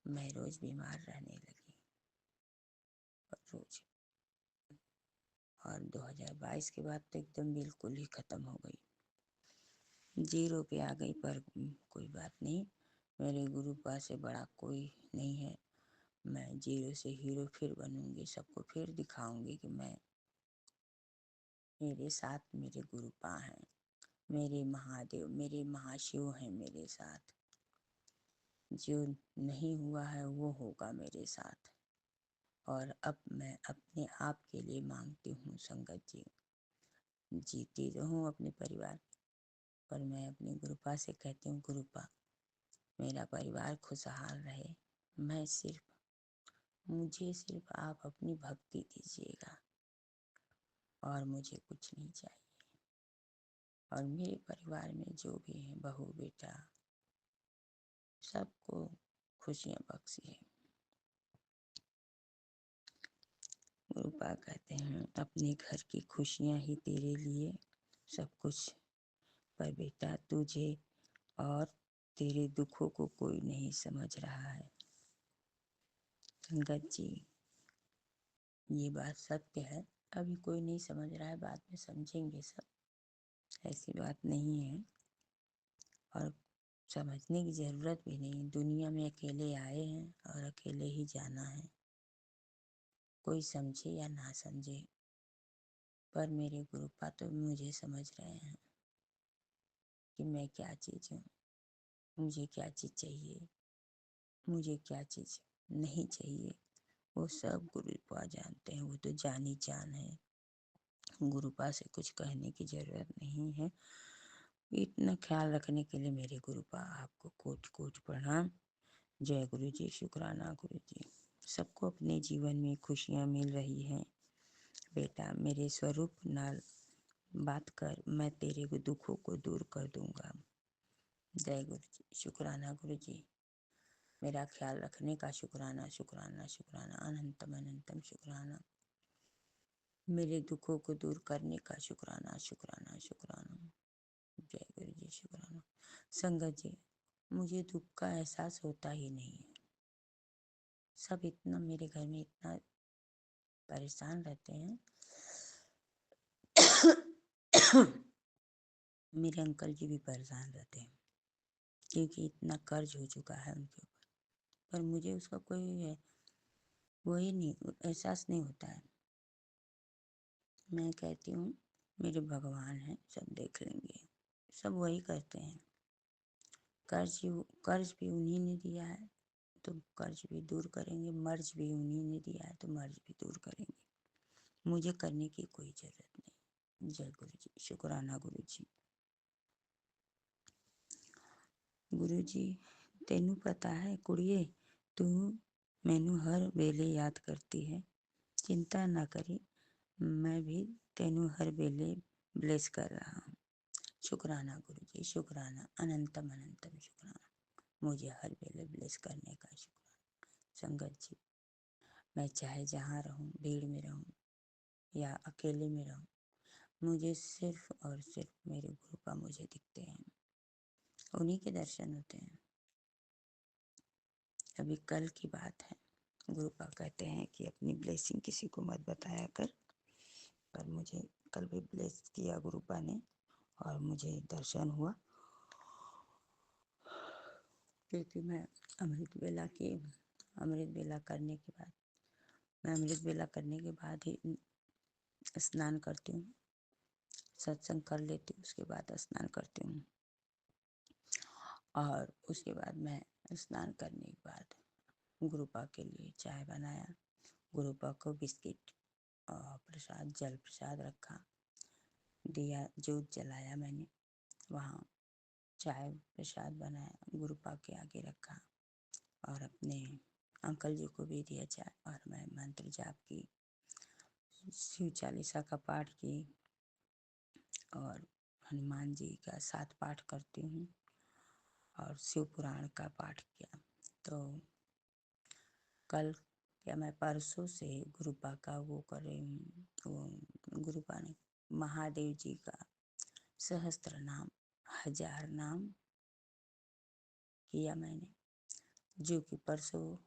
मैं रोज बीमार रहने लगी, और रोज और 2022 के बाद तो एकदम बिल्कुल ही ख़त्म हो गई, जीरो पे आ गई। पर कोई बात नहीं, मेरे गुरुपा से बड़ा कोई नहीं है। मैं जीरो से हीरो फिर बनूंगी, सबको फिर दिखाऊंगी कि मैं, मेरे साथ मेरे गुरुपा हैं, मेरे महादेव, मेरे महाशिव हैं मेरे साथ। जो नहीं हुआ है वो होगा मेरे साथ। और अब मैं अपने आप के लिए मांगती हूँ संगत जी, जीती तो हूँ अपने परिवार, पर मैं अपनी गुरुपा से कहती हूँ, गुरुपा मेरा परिवार खुशहाल रहे। मुझे सिर्फ आप अपनी भक्ति दीजिएगा और मुझे कुछ नहीं चाहिए। और मेरे परिवार में जो भी है, बहू बेटा, सबको खुशियाँ बख्शिए। गुरुपा कहते हैं, अपने घर की खुशियाँ ही तेरे लिए सब कुछ, पर बेटा तुझे और तेरे दुखों को कोई नहीं समझ रहा है। संगत जी, ये बात सत्य है, अभी कोई नहीं समझ रहा है, बाद में समझेंगे सब, ऐसी बात नहीं है। और समझने की ज़रूरत भी नहीं, दुनिया में अकेले आए हैं और अकेले ही जाना है, कोई समझे या ना समझे। पर मेरे गुरुपा तो मुझे समझ रहे हैं कि मैं क्या चीज़ हूँ, मुझे क्या चीज़ चाहिए, मुझे क्या चीज़ नहीं चाहिए, वो सब गुरुपा जानते हैं। वो तो जानी जान है, गुरुपा से कुछ कहने की ज़रूरत नहीं है। इतना ख्याल रखने के लिए मेरे गुरुपा आपको कोटि कोटि प्रणाम। जय गुरु जी, शुक्राना गुरु जी। सबको अपने जीवन में खुशियाँ मिल रही हैं। बेटा मेरे स्वरूप नाल बात कर, मैं तेरे दुखों को दूर कर दूंगा। जय गुरु जी, शुक्राना गुरु जी। मेरा ख्याल रखने का शुक्राना, शुक्राना, शुक्राना, अनंतम अनंतम शुक्राना। मेरे दुखों को दूर करने का शुक्राना, शुक्राना, शुक्राना। जय गुरु जी, शुक्राना। संगत जी, मुझे दुख का एहसास होता ही नहीं है। सब इतना मेरे घर में इतना परेशान रहते हैं। मेरे अंकल जी भी परेशान रहते हैं, क्योंकि इतना कर्ज हो चुका है उनके ऊपर, पर मुझे उसका कोई वही नहीं, एहसास नहीं होता है। मैं कहती हूँ मेरे भगवान हैं, सब देख लेंगे, सब वही करते हैं। कर्ज भी उन्हीं ने दिया है तो कर्ज भी दूर करेंगे, मर्ज भी उन्हीं ने दिया है तो मर्ज भी दूर करेंगे। मुझे करने की कोई जरूरत नहीं। जय गुरु जी, शुक्राना गुरु जी। गुरु जी, तेनू पता है कुड़िए, तू मैनू हर वेले याद करती है, चिंता ना करी, मैं भी तेनू हर वेले ब्लेस कर रहा हूँ। शुक्राना गुरु जी, शुक्राना, अनंतम अनंतम शुक्राना, मुझे हर वेले ब्लेस करने का शुक्राना। संगत जी, मैं चाहे जहाँ रहूँ, भीड़ में रहूँ या अकेले में रहूँ, मुझे सिर्फ और सिर्फ मेरे गुरुपा मुझे दिखते हैं, उन्हीं के दर्शन होते हैं। अभी कल की बात है, गुरुपा कहते हैं कि अपनी ब्लेसिंग किसी को मत बताया कर, पर मुझे कल भी ब्लेस किया गुरुपा ने और मुझे दर्शन हुआ, क्योंकि मैं अमृत वेला करने के बाद, मैं अमृत वेला करने के बाद ही स्नान करती हूँ, सत्संग कर लेती हूँ, उसके बाद स्नान करती हूँ। और उसके बाद मैं स्नान करने के बाद गुरुपा के लिए चाय बनाया, गुरुपा को बिस्किट और प्रसाद, जल प्रसाद रखा, दिया जोत जलाया, मैंने वहाँ चाय प्रसाद बनाया, गुरुपा के आगे रखा और अपने अंकल जी को भी दिया चाय। और मैं मंत्र जाप की, शिव चालीसा का पाठ की और हनुमान जी का 7 पाठ करती हूँ और शिव पुराण का पाठ किया। तो कल क्या, मैं परसों से गुरुपा का वो कर रही हूँ, वो गुरुपा ने महादेव जी का सहस्त्र नाम, 1000 नाम किया मैंने, जो कि परसों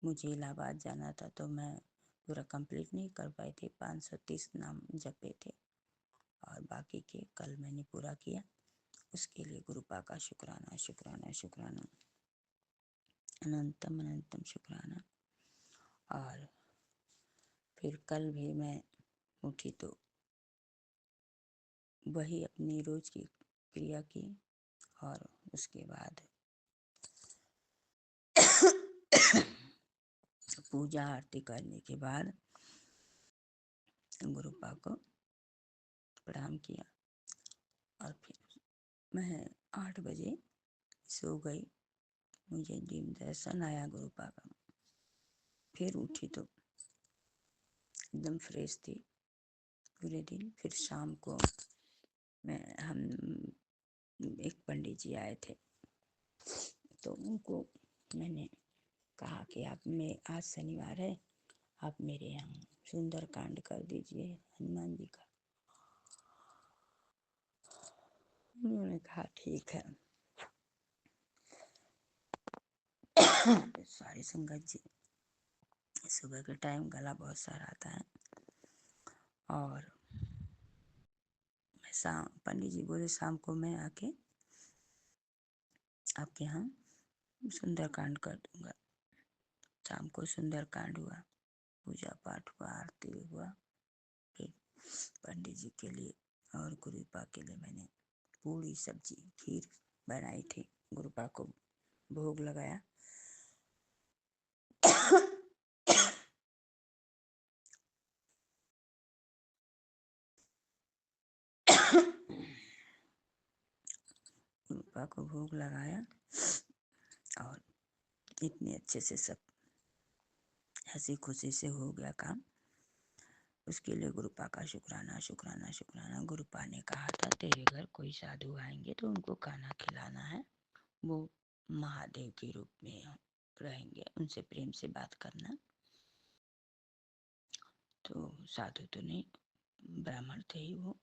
मुझे इलाहाबाद जाना था तो मैं पूरा कंप्लीट नहीं कर पाए थे, 530 नाम जपे थे और बाकी के कल मैंने पूरा किया। उसके लिए गुरुपा का शुक्राना शुक्राना शुक्राना, अनंतम अनंतम शुक्राना। और फिर कल भी मैं उठी तो वही अपनी रोज की क्रिया की और उसके बाद पूजा आरती करने के बाद गुरुपा को प्रणाम किया और फिर मैं 8 बजे सो गई। मुझे दिन दर्शन आया गुरुपा का। फिर उठी तो एकदम फ्रेश थी पूरे दिन। फिर शाम को हम एक पंडित जी आए थे तो उनको मैंने कहा कि आप में आज शनिवार है, आप मेरे यहाँ सुंदर कांड कर दीजिए हनुमान जी का। उन्होंने कहा ठीक है। सारी संगत जी, सुबह के टाइम गला बहुत सारा आता है और मैं शाम, पंडित जी बोले शाम को मैं आके आपके यहाँ सुंदर कांड कर दूंगा। शाम को सुंदर कांड हुआ, पूजा पाठ हुआ, आरती हुआ। फिर पंडित जी के लिए और गुरुपा के लिए मैंने पूरी सब्जी खीर बनाई थी, गुरुपा को भोग लगाया। गुरुपा को भोग लगाया और इतने अच्छे से सब हंसी खुशी से हो गया काम। उसके लिए गुरुपा का शुक्राना शुक्राना शुक्राना। गुरुपा ने कहा था तेरे घर कोई साधु आएंगे तो उनको खाना खिलाना है, वो महादेव के रूप में रहेंगे, उनसे प्रेम से बात करना। तो साधु तो नहीं, ब्राह्मण थे ही वो।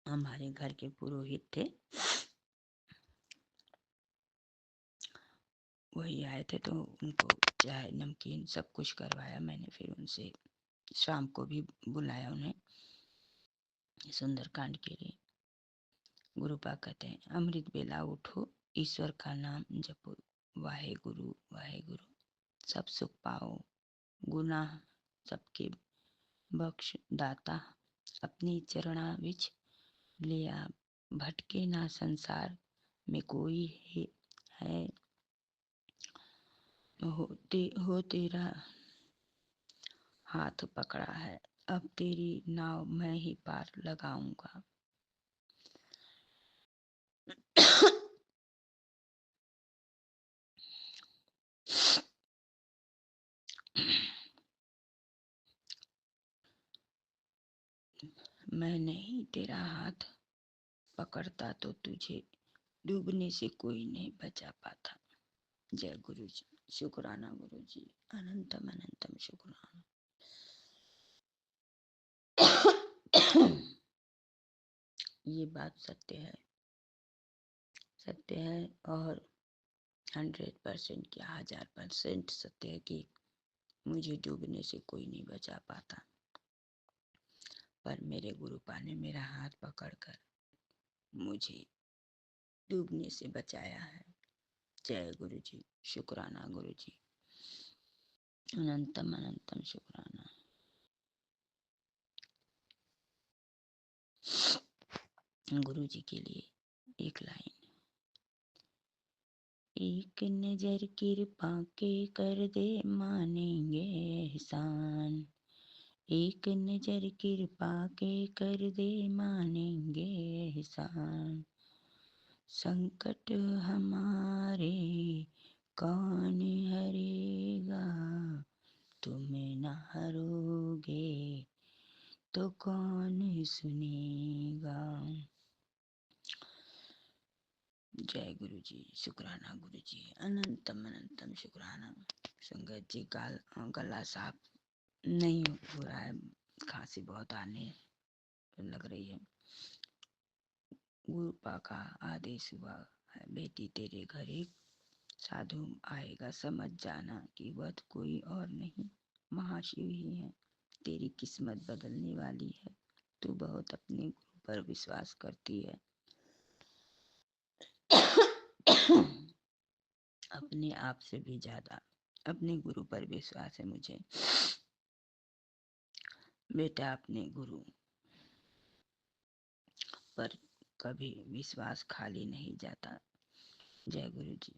हमारे घर के पुरोहित थे, वही आए थे तो उनको चाय नमकीन सब कुछ करवाया मैंने। फिर उनसे शाम को भी बुलाया उन्हें सुंदरकांड के लिए। गुरुपा कहते हैं अमृत बेला उठो, ईश्वर का नाम जपो, वाहे गुरु सब सुख पाओ, गुनाह सबके बख्श दाता, अपनी चरणा विच लिया, भटके ना संसार में कोई है, हो तेरा हाथ पकड़ा है, अब तेरी नाव मैं ही पार लगाऊंगा। मैं नहीं तेरा हाथ पकड़ता तो तुझे डूबने से कोई नहीं बचा पाता। जय गुरु जी, शुक्राना गुरु जी, अनंतम अनंतम शुक्राना। ये बात सत्य है और 100% क्या 1000% सत्य है कि मुझे डूबने से कोई नहीं बचा पाता, पर मेरे गुरुपा ने मेरा हाथ पकड़कर मुझे डूबने से बचाया है। जय गुरु जी, शुक्राना गुरु जी, अनंतम अनंतम शुक्राना। गुरु जी के लिए एक लाइन, एक नजर कृपा के कर दे मानेंगे एहसान, एक नजर कृपा के कर दे मानेंगे एहसान, संकट हमारे कौन हरेगा, तुम न हरोगे तो कौन सुनेगा। जय गुरु जी, शुक्राना गुरु जी, अनंतम अनंतम शुक्राना। संगत जी गला साफ नहीं हो रहा है, खांसी बहुत आने लग रही है। गुरुपा का आदेश हुआ है। बेटी तेरे घर एक साधु आएगा, समझ जाना कि वह कोई और नहीं महाशिव ही है। तेरी किस्मत बदलने वाली है। तू बहुत अपने गुरु पर विश्वास करती है। अपने आप से भी ज्यादा अपने गुरु पर विश्वास है मुझे। बेटा अपने गुरु पर कभी विश्वास खाली नहीं जाता। जय गुरु जी।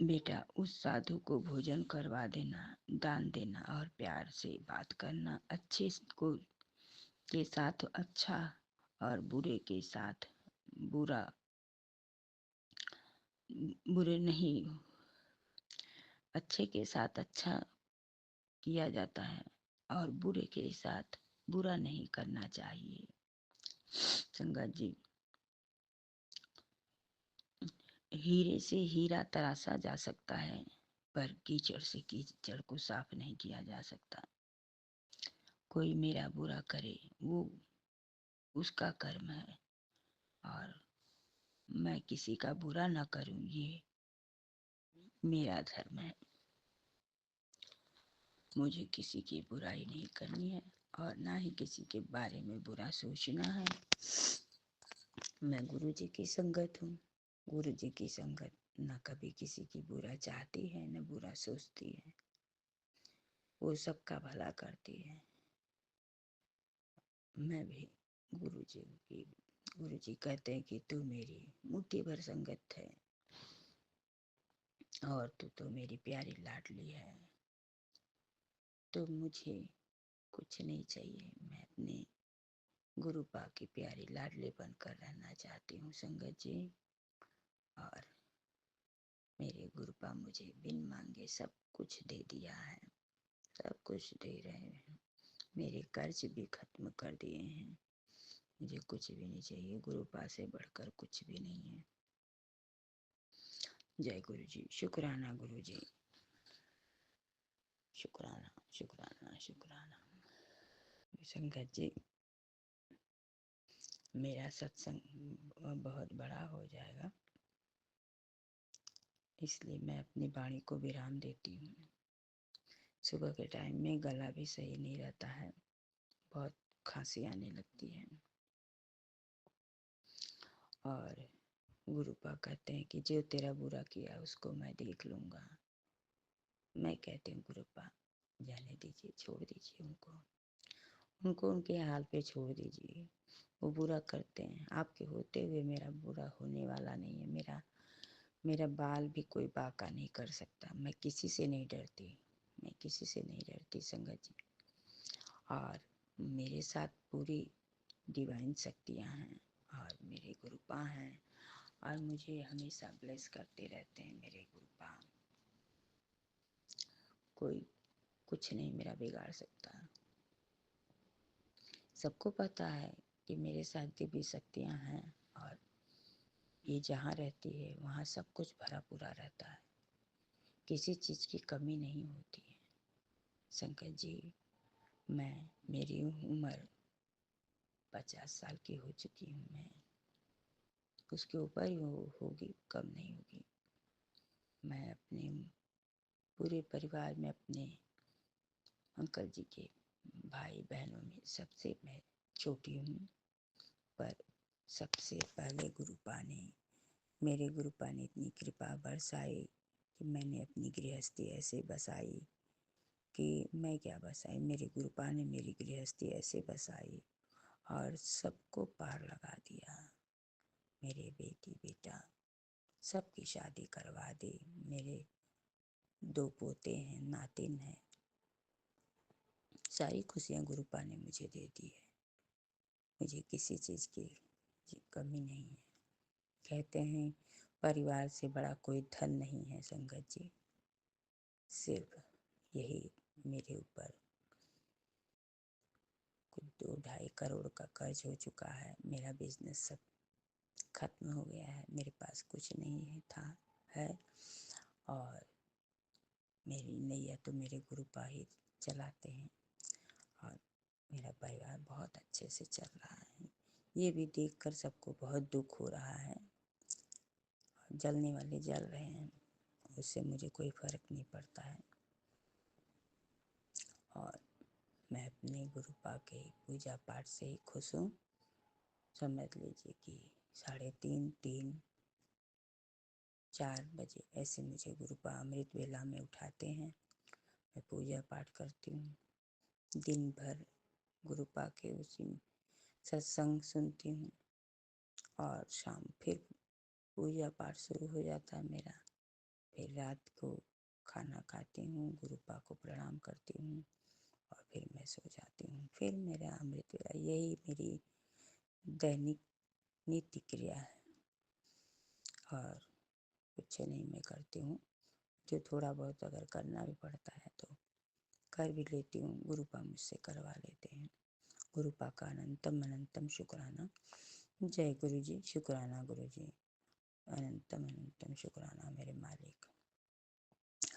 बेटा उस साधु को भोजन करवा देना, दान देना और प्यार से बात करना। अच्छे को के साथ अच्छा और बुरे के साथ बुरा बुरे नहीं, अच्छे के साथ अच्छा किया जाता है और बुरे के साथ बुरा नहीं करना चाहिए। संगत जी, हीरे से हीरा तराशा जा सकता है, पर कीचड़ से कीचड़ को साफ नहीं किया जा सकता। कोई मेरा बुरा करे वो उसका कर्म है, और मैं किसी का बुरा ना करूं ये मेरा धर्म है। मुझे किसी की बुराई नहीं करनी है और ना ही किसी के बारे में बुरा सोचना है। मैं गुरु जी की संगत हूँ। गुरु जी की संगत न कभी किसी की बुरा चाहती है न बुरा सोचती है। वो सबका भला करती है। मैं भी गुरु जी कहते हैं कि तू मेरी मुट्ठी भर संगत है और तू तो मेरी प्यारी लाडली है। तो मुझे कुछ नहीं चाहिए। मैं अपने गुरु पा की प्यारी लाडली बनकर रहना चाहती हूँ संगत जी। और मेरे गुरु पा मुझे बिन मांगे सब कुछ दे दिया है, सब कुछ दे रहे हैं। मेरे कर्ज भी खत्म कर दिए हैं। मुझे कुछ भी नहीं चाहिए। गुरु पा से बढ़कर कुछ भी नहीं है। जय गुरु जी। शुक्राना गुरु जी, शुक्राना शुक्राना शुक्राना। संगत जी, मेरा सत्संग बहुत बड़ा हो जाएगा, इसलिए मैं अपनी वाणी को विराम देती हूँ। सुबह के टाइम में गला भी सही नहीं रहता है, बहुत खांसी आने लगती है। और गुरुपा कहते हैं कि जो तेरा बुरा किया उसको मैं देख लूंगा। मैं कहती हूँ गुरुपा जाने दीजिए, छोड़ दीजिए उनको उनके हाल पे छोड़ दीजिए। वो बुरा करते हैं, आपके होते हुए मेरा बुरा होने वाला नहीं है। मेरा बाल भी कोई बाका नहीं कर सकता। मैं किसी से नहीं डरती, मैं किसी से नहीं डरती संगत जी। और मेरे साथ पूरी डिवाइन शक्तियाँ हैं और मेरे गुरुपा हैं और मुझे हमेशा ब्लेस करते रहते हैं मेरे गुरुपा। कोई कुछ नहीं मेरा बिगाड़ सकता। सबको पता है कि मेरे साथ दिव्य शक्तियाँ हैं और ये जहाँ रहती है वहाँ सब कुछ भरा पूरा रहता है, किसी चीज़ की कमी नहीं होती है। शंकर जी, मेरी उम्र 50 साल की हो चुकी हूँ। मैं उसके ऊपर ही होगी, कम नहीं होगी। मैं अपने पूरे परिवार में अपने अंकल जी के भाई बहनों में सबसे मैं छोटी हूँ, पर सबसे पहले मेरे गुरुपा ने इतनी कृपा बरसाई कि मैंने अपनी गृहस्थी ऐसे बसाई कि मैं क्या बसाई, मेरे गुरुपा ने मेरी गृहस्थी ऐसे बसाई और सबको पार लगा दिया। मेरे बेटी बेटा सबकी शादी करवा दी। मेरे 2 पोते हैं, नातिन हैं। सारी खुशियाँ गुरुपा ने मुझे दे दी है। मुझे किसी चीज़ की कमी नहीं है। कहते हैं परिवार से बड़ा कोई धन नहीं है संगत जी। सिर्फ यही मेरे ऊपर कुछ 2-2.5 करोड़ का कर्ज हो चुका है। मेरा बिजनेस सब खत्म हो गया है। मेरे पास कुछ नहीं है और मेरी नैया तो मेरे गुरुपा ही चलाते हैं और मेरा परिवार बहुत अच्छे से चल रहा है। ये भी देखकर सबको बहुत दुख हो रहा है जलने वाले जल रहे हैं, उससे मुझे कोई फ़र्क नहीं पड़ता है। और मैं अपने गुरुपा के पूजा पाठ से ही खुश हूँ। समझ लीजिए कि 3:30, 4 बजे ऐसे मुझे गुरुपा अमृत वेला में उठाते हैं। मैं पूजा पाठ करती हूँ, दिन भर गुरुपा के उसी सत्संग सुनती हूँ और शाम फिर पूजा पाठ शुरू हो जाता है मेरा। फिर रात को खाना खाती हूँ, गुरुपा को प्रणाम करती हूँ और फिर मैं सो जाती हूँ। फिर मेरा अमृत वेला, यही मेरी दैनिक नित्य क्रिया है और कुछ नहीं मैं करती हूँ। जो थोड़ा बहुत अगर करना भी पड़ता है तो कर भी लेती हूँ, गुरुपा मुझसे करवा लेते हैं। गुरुपा का अनंतम अनंतम शुक्राना। जय गुरु जी, शुक्राना गुरु जी, अनंतम अनंतम शुक्राना मेरे मालिक,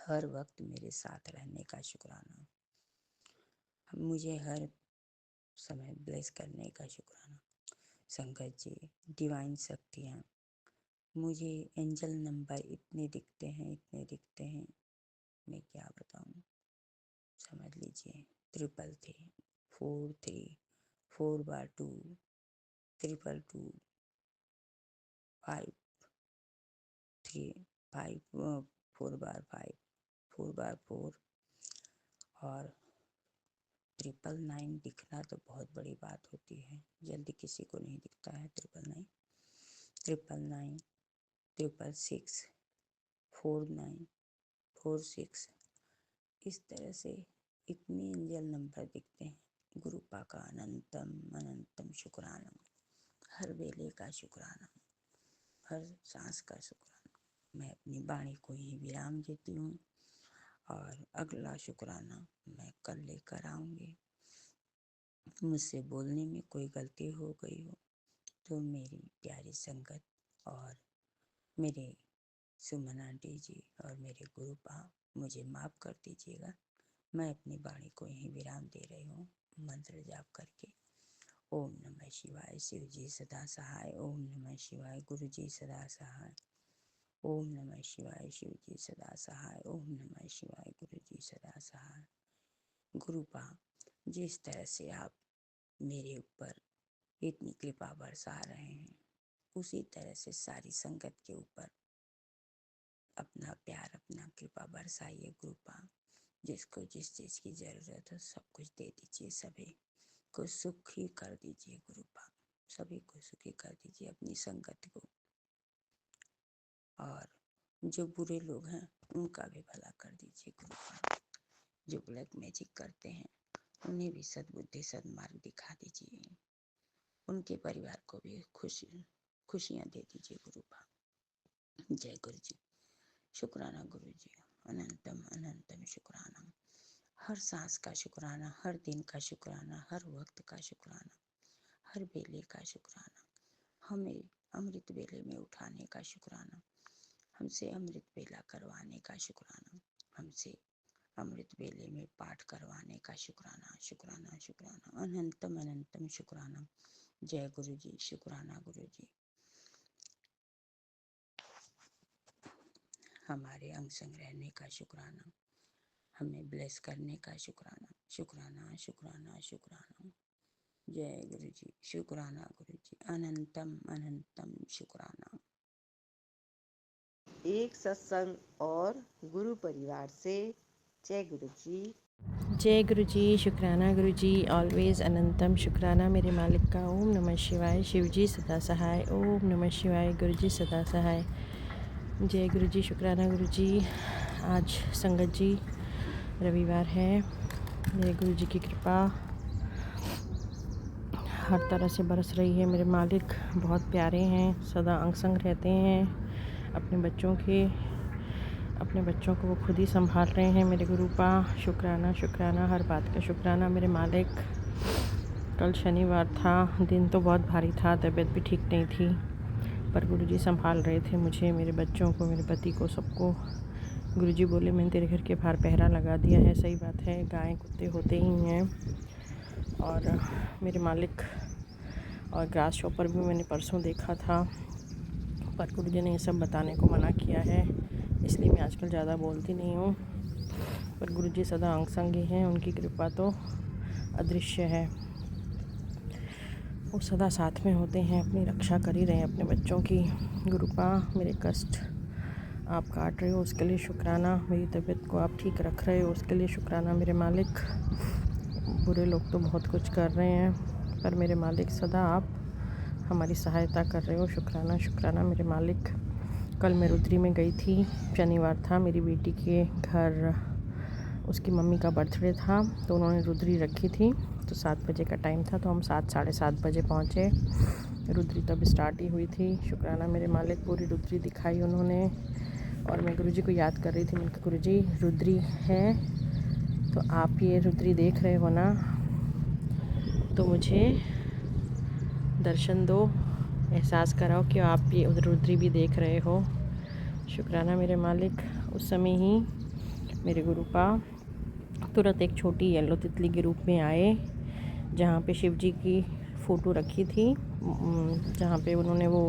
हर वक्त मेरे साथ रहने का शुक्राना, मुझे हर समय ब्लेस करने का शुक्राना। संगत जी, डिवाइन शक्तियाँ, मुझे एंजल नंबर इतने दिखते हैं, इतने दिखते हैं, मैं क्या बताऊँ। समझ लीजिए 333, 43, 4 बार 2, 222, 5, 3, 5, 4 बार 5, 4 बार 4 और 999 दिखना तो बहुत बड़ी बात होती है। जल्दी किसी को नहीं दिखता है 999, 999, 666, 49, 46, इस तरह से इतने एंजल नंबर दिखते हैं। गुरुपा का अनंतम अनंतम शुक्राना, हर वेले का शुक्राना, हर सांस का शुक्राना। मैं अपनी वाणी को ही विराम देती हूँ और अगला शुक्राना मैं कल लेकर आऊँगी। मुझसे बोलने में कोई गलती हो गई हो तो मेरी प्यारी संगत और मेरे सुमन आंटी जी और मेरे गुरुपा मुझे माफ़ कर दीजिएगा। मैं अपनी वाणी को यहीं विराम दे रही हूँ मंत्र जाप करके। ओम नमः शिवाय, शिव जी सदा सहाय। ओम नमः शिवाय, गुरु जी सदा सहाय। ओम नमः शिवाय, शिव जी सदा सहाय। ओम नमः शिवाय, गुरु जी सदा सहाय। गुरुपा, जिस तरह से आप मेरे ऊपर इतनी कृपा बरसा रहे हैं, उसी तरह से सारी संगत के ऊपर अपना प्यार, अपना कृपा बरसाइए गुरुपा। जिसको जिस चीज़ की ज़रूरत है सब कुछ दे दीजिए, सभी को सुखी कर दीजिए गुरुपा, सभी को सुखी कर दीजिए, अपनी संगत को। और जो बुरे लोग हैं उनका भी भला कर दीजिए गुरुपा। जो ब्लैक मैजिक करते हैं उन्हें भी सद्बुद्धि सद्मार्ग दिखा दीजिए। उनके परिवार को भी खुशियाँ दे दीजिए गुरुपा। जय गुरु जी, शुक्राना गुरु जी, अनंतम अनंतम शुक्राना। हर सांस का शुक्राना, हर दिन का शुक्राना, हर वक्त का शुक्राना, हर बेले का शुक्राना। हमें अमृत बेले में उठाने का शुक्राना, हमसे अमृत बेला करवाने का शुक्राना, हमसे अमृत बेले में पाठ करवाने का शुक्राना, शुक्राना शुक्राना, अनंतम अनंतम शुक्राना। जय गुरु जी, शुक्राना गुरु जी। हमारे अंग संग रहने का शुक्राना, हमें ब्लेस करने का शुक्राना, शुक्राना शुक्राना शुक्राना। जय गुरु जी, शुक्राना गुरु जी, अनंतम अनंतम शुक्राना। एक सत्संग और गुरु परिवार से जय गुरु जी। जय गुरु जी, शुक्राना गुरु जी, ऑलवेज़ अनंतम शुक्राना मेरे मालिक का। ओम नमः शिवाय, शिव जी सदा सहाय। ओम नमः शिवाय, गुरु जी सदा सहाय। जय गुरु जी, शुक्राना गुरु जी। आज संगत जी रविवार है, मेरे गुरु जी की कृपा हर तरह से बरस रही है। मेरे मालिक बहुत प्यारे हैं, सदा अंग संग रहते हैं अपने बच्चों को वो खुद ही संभाल रहे हैं। मेरे गुरुपा, शुक्राना शुक्राना, हर बात का शुक्राना मेरे मालिक। कल शनिवार था, दिन तो बहुत भारी था, तबीयत भी ठीक नहीं थी, पर गुरुजी संभाल रहे थे मुझे, मेरे बच्चों को, मेरे पति को, सबको। गुरुजी बोले मैंने तेरे घर के बाहर पहरा लगा दिया है। सही बात है, गाय कुत्ते होते ही हैं। और मेरे मालिक और ग्रास शॉपर भी मैंने परसों देखा था, पर गुरुजी ने ये सब बताने को मना किया है, इसलिए मैं आजकल ज़्यादा बोलती नहीं हूँ। पर गुरुजी सदा अंग संग ही हैं, उनकी कृपा तो अदृश्य है। वो सदा साथ में होते हैं, अपनी रक्षा कर ही रहे हैं अपने बच्चों की। गुरुपा, मेरे कष्ट आप काट रहे हो उसके लिए शुक्राना, मेरी तबीयत को आप ठीक रख रहे हो उसके लिए शुक्राना मेरे मालिक। बुरे लोग तो बहुत कुछ कर रहे हैं, पर मेरे मालिक सदा आप हमारी सहायता कर रहे हो, शुक्राना शुक्राना मेरे मालिक। कल मैं रुद्री में गई थी, शनिवार था, मेरी बेटी के घर उसकी मम्मी का बर्थडे था, तो उन्होंने रुद्री रखी थी। तो 7 बजे का टाइम था, तो हम 7 साढ़े 7 बजे पहुँचे। रुद्री तब स्टार्ट ही हुई थी। शुक्राना मेरे मालिक, पूरी रुद्री दिखाई उन्होंने। और मैं गुरुजी को याद कर रही थी, मैंने कहा गुरुजी रुद्री है तो आप ये रुद्री देख रहे हो ना, तो मुझे दर्शन दो, एहसास कराओ कि आप ये रुद्री भी देख रहे हो। शुक्राना मेरे मालिक। उस समय ही मेरे गुरुपा तुरंत एक छोटी येलो तितली के रूप में आए, जहाँ पे शिव जी की फ़ोटो रखी थी, जहाँ पे उन्होंने वो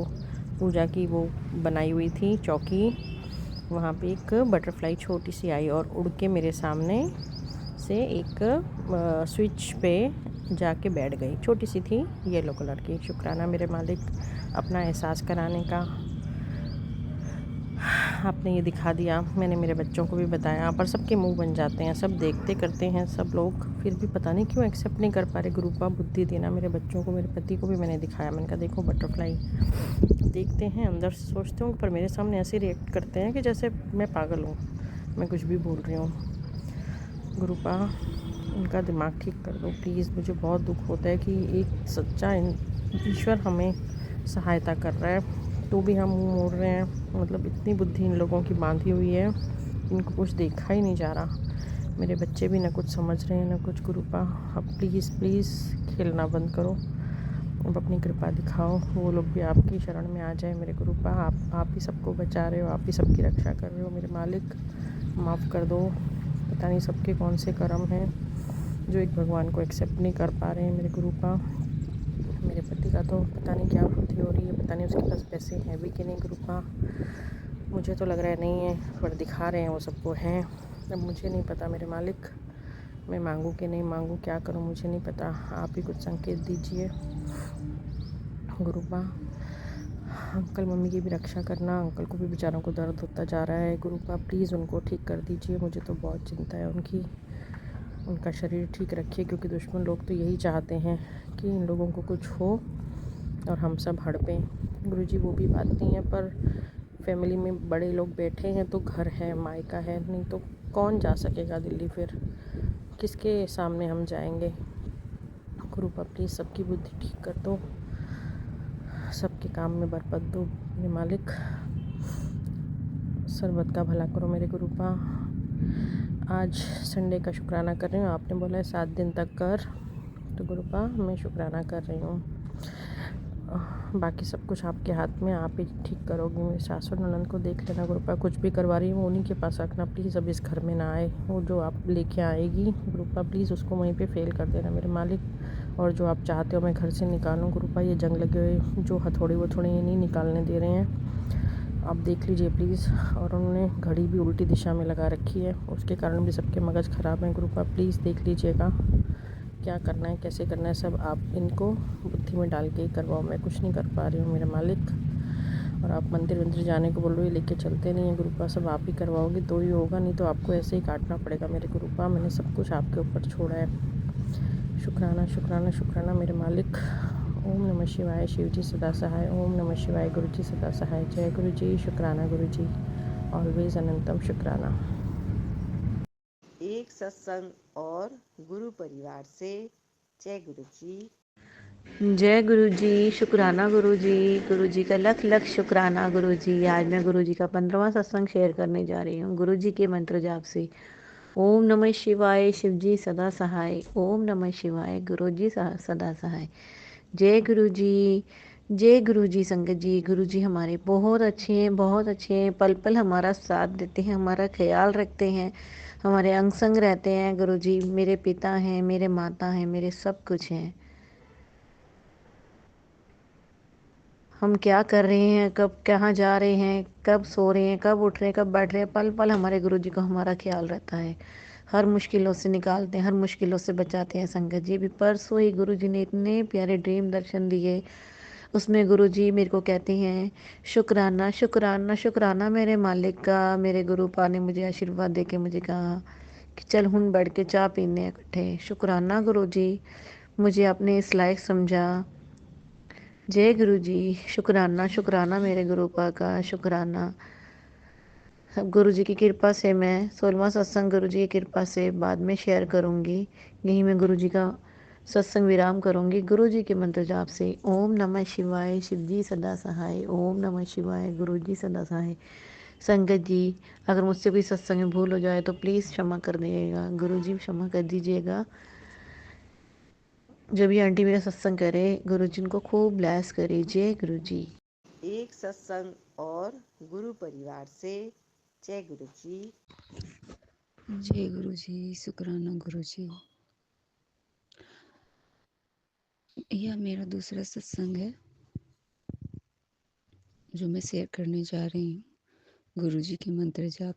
पूजा की वो बनाई हुई थी चौकी, वहाँ पे एक बटरफ्लाई छोटी सी आई और उड़ के मेरे सामने से एक स्विच पे जाके बैठ गई। छोटी सी थी, येलो कलर की। शुक्राना मेरे मालिक, अपना एहसास कराने का आपने ये दिखा दिया। मैंने मेरे बच्चों को भी बताया, पर सबके मुंह बन जाते हैं, सब देखते करते हैं सब लोग, फिर भी पता नहीं क्यों एक्सेप्ट नहीं कर पा रहे। गुरुपा बुद्धि देना मेरे बच्चों को, मेरे पति को भी मैंने दिखाया। मैंने कहा देखो बटरफ्लाई, देखते हैं, अंदर से सोचते हूँ, पर मेरे सामने ऐसे रिएक्ट करते हैं कि जैसे मैं पागल हूँ, मैं कुछ भी बोल रही हूँ। गुरुपा, उनका दिमाग ठीक कर दो प्लीज़। मुझे बहुत दुख होता है कि एक सच्चा ईश्वर हमें सहायता कर रहा है, तो भी हम मुँह मोड़ रहे हैं। मतलब इतनी बुद्धि इन लोगों की बांधी हुई है, इनको कुछ देखा ही नहीं जा रहा। मेरे बच्चे भी ना कुछ समझ रहे हैं ना कुछ। गुरुपा, अब प्लीज़ प्लीज़ खेलना बंद करो, अब अपनी कृपा दिखाओ, वो लोग भी आपकी शरण में आ जाए। मेरे गुरुपा, आप ही सबको बचा रहे हो, आप ही सबकी रक्षा कर रहे हो मेरे मालिक। माफ़ कर दो, पता नहीं सबके कौन से कर्म हैं जो एक भगवान को एक्सेप्ट नहीं कर पा रहे हैं मेरे गुरुपा। मेरे पति का तो पता नहीं क्या बुद्धि हो रही है, पता नहीं उसके पास पैसे हैं भी कि नहीं गुरुपा। मुझे तो लग रहा है नहीं है, पर दिखा रहे हैं वो सबको हैं। अब मुझे नहीं पता मेरे मालिक, मैं मांगूँ कि नहीं मांगूँ, क्या करूँ मुझे नहीं पता। आप ही कुछ संकेत दीजिए गुरुपा। अंकल मम्मी की भी रक्षा करना, अंकल को भी बेचारों को दर्द होता जा रहा है। गुरुपा प्लीज़ उनको ठीक कर दीजिए, मुझे तो बहुत चिंता है उनकी। उनका शरीर ठीक रखिए, क्योंकि दुश्मन लोग तो यही चाहते हैं कि इन लोगों को कुछ हो और हम सब हड़पें। गुरुजी वो भी बात नहीं है, पर फैमिली में बड़े लोग बैठे हैं तो घर है, मायका है, नहीं तो कौन जा सकेगा दिल्ली, फिर किसके सामने हम जाएंगे। गुरुपा प्लीज़ सबकी बुद्धि ठीक कर दो, सबके काम में बरकत दो मेरे मालिक, सर्वत का भला करो मेरे गुरुपा। आज संडे का शुक्राना कर रही हूँ, आपने बोला है 7 दिन तक कर, तो गुरुपा मैं शुक्राना कर रही हूँ। बाकी सब कुछ आपके हाथ में, आप ही ठीक करोगे। मेरे सासुर ननद को देख लेना गुरुपा, कुछ भी करवा रही हूँ उन्हीं के पास रखना प्लीज़, अब इस घर में ना आए। वो जो आप लेके आएगी गुरुपा, प्लीज़ उसको वहीं पे फेल कर देना मेरे मालिक। और जो आप चाहते हो मैं घर से निकालूँ गुरुपा, ये जंग लगे हुए जो हथौड़े वथौड़े ये नहीं निकालने दे रहे हैं, आप देख लीजिए प्लीज़। और उन्होंने घड़ी भी उल्टी दिशा में लगा रखी है, उसके कारण भी सबके मगज़ ख़राब हैं गुरुपा, प्लीज़ देख लीजिएगा क्या करना है कैसे करना है, सब आप इनको बुद्धि में डाल के ही करवाओ, मैं कुछ नहीं कर पा रही हूँ मेरे मालिक। और आप मंदिर वंदिर जाने को बोल रहे हो, लेके चलते नहीं हैं गुरुपा, सब आप ही करवाओगे तो ही होगा, नहीं तो आपको ऐसे ही काटना पड़ेगा मेरे गुरुपा। मैंने सब कुछ आपके ऊपर छोड़ा है। शुक्राना शुक्राना शुक्राना मेरे मालिक। ओम नमः शिवाय, शिव जी सदा सहाय। ओम नमः शिवाय, गुरु जी सदा सहाय। जय गुरु जी, शुक्राना गुरु जी, ऑलवेज अनंतम शुक्राना। एक सत्संग और गुरु परिवार से जय गुरु जी। जय गुरु जी, शुक्राना गुरु जी का लख लख शुक्राना गुरु जी। आज मैं गुरु जी का 15वां सत्संग शेयर करने जा रही हूँ, गुरु जी के मंत्र जाप से। ओम नमः शिवाय, शिव जी सदा सहाय। ओम नमः शिवाय, गुरु जी सदा सहाय। जय गुरु जी, जय गुरु जी। संगत जी, गुरु जी हमारे बहुत अच्छे हैं, बहुत अच्छे हैं। पल पल हमारा साथ देते हैं, हमारा ख्याल रखते हैं, हमारे अंग संग रहते हैं। गुरु जी मेरे पिता हैं, मेरे माता हैं, मेरे सब कुछ हैं। हम क्या कर रहे हैं, कब कहाँ जा रहे हैं, कब सो रहे हैं, कब उठ रहे हैं, कब बैठ रहे हैं, पल पल हमारे गुरुजी को हमारा ख्याल रहता है। हर मुश्किलों से निकालते हैं, हर मुश्किलों से बचाते हैं। संगत जी भी परसों ही गुरुजी ने इतने प्यारे ड्रीम दर्शन दिए। उसमें गुरुजी मेरे को कहते हैं, शुक्राना शुक्राना शुक्राना मेरे मालिक का। मेरे गुरुपा ने मुझे आशीर्वाद दे के मुझे कहा कि चल हुन बैठ के चाय पीने इकट्ठे। शुक्राना गुरुजी, मुझे आपने इस लायक समझा। जय गुरुजी। शुक्राना शुक्राना मेरे गुरुपा का, शुक्राना। गुरु जी की कृपा से मैं 16वां सत्संग गुरु जी की कृपा से बाद में शेयर करूँगी। यहीं मैं गुरु जी का सत्संग विराम करूँगी गुरु जी के मंत्र जाप से। ओम नमः शिवाय, शिव जी सदा सहाय। ओम नमः शिवाय, गुरु जी सदा सहाय। संगत जी, अगर मुझसे कोई सत्संग में भूल हो जाए तो प्लीज़ क्षमा कर दीजिएगा। गुरु जी क्षमा कर दीजिएगा। जो भी आंटी मेरा सत्संग करे, गुरु जी उनको खूब ब्लेस करे। जय गुरु जी। एक सत्संग और गुरु परिवार से। जय गुरु जी। जय गुरु जी, शुक्राना गुरु जी। यह मेरा दूसरा सत्संग है जो मैं शेयर करने जा रही हूँ गुरु जी के मंत्र जाप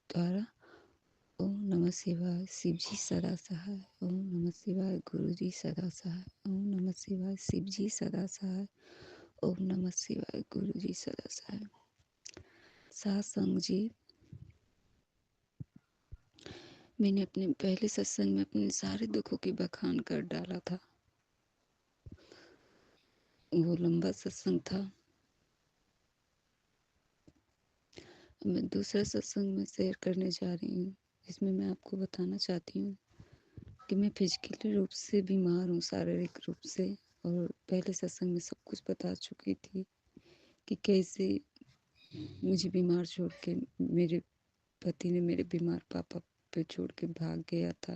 द्वारा। ओम नमः शिवाय, शिव जी सदा सहाय। ओम नमः शिवाय, गुरु जी सदा सहाय। ओम नमः शिवाय, शिव जी सदा सहाय। ओम नमः शिवाय, गुरु जी सदा सहाय। सत्संग जी, मैंने अपने पहले सत्संग में अपने सारे दुखों की बखान कर डाला था। वो लंबा सत्संग था। मैं दूसरा सत्संग में शेयर करने जा रही हूँ। इसमें मैं आपको बताना चाहती हूँ कि मैं फिजिकली रूप से बीमार हूँ, शारीरिक रूप से। और पहले सत्संग में सब कुछ बता चुकी थी कि कैसे मुझे बीमार छोड़ के मेरे पति ने मेरे बीमार पापा पे छोड़ के भाग गया था।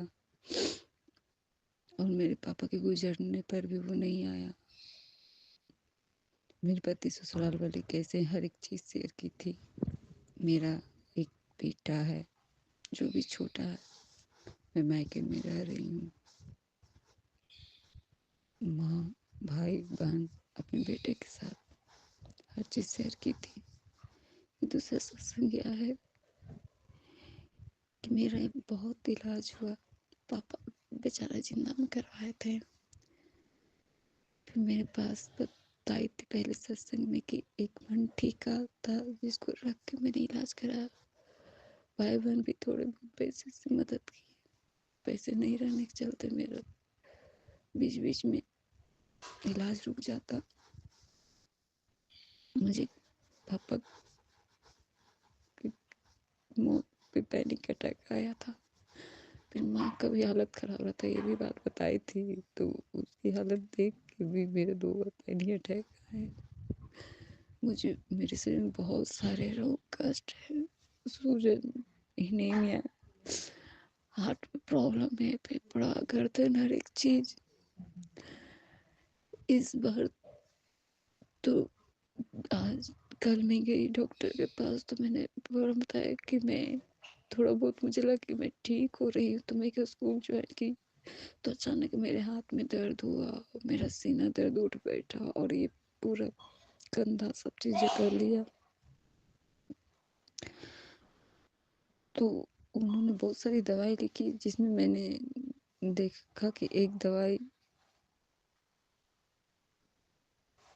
और मेरे पापा के गुजरने पर भी वो नहीं आया। मेरे पति ससुराल वाले कैसे हर एक चीज़ शेयर की थी। मेरा एक बेटा है जो भी छोटा है। मैं मायके में रह रही हूँ। माँ, भाई, बहन, अपने बेटे के साथ हर चीज़ शेयर की थी। दूसरा सत्संग यह है कि मेरा बहुत इलाज हुआ। पापा बेचारा जिंदा में करवाए थे। फिर मेरे पास बताई थी पहले सत्संग में कि एक मन ठीका था जिसको रख के मैंने इलाज कराया। भाई बहन भी थोड़े बहुत पैसे से मदद की। पैसे नहीं रहने के चलते मेरा बीच बीच में इलाज रुक जाता। मुझे पापा की मौत पे पैनिक अटैक आया था। फिर माँ का भी हालत खराब रहता, ये भी बात बताई थी। तो उसकी हालत देख के भी मेरे 2 बार पैनिक अटैक आए। मुझे मेरे शरीर में बहुत सारे रोग कष्ट है, सूजन, एनीमिया, हार्ट में प्रॉब्लम है, फेफड़ा, गर्दन, हर एक चीज। इस बार तो आज कल मैं गई डॉक्टर के पास तो मैंने बताया कि मैं थोड़ा बहुत मुझे लगा कि मैं ठीक हो रही हूँ। तो मैं क्या स्कूल ज्वाइन की तो अचानक मेरे हाथ में दर्द हुआ, मेरा सीना दर्द उठ बैठा और ये पूरा कंधा सब चीज़ें कर लिया। तो उन्होंने बहुत सारी दवाई लिखी जिसमें मैंने देखा कि एक दवाई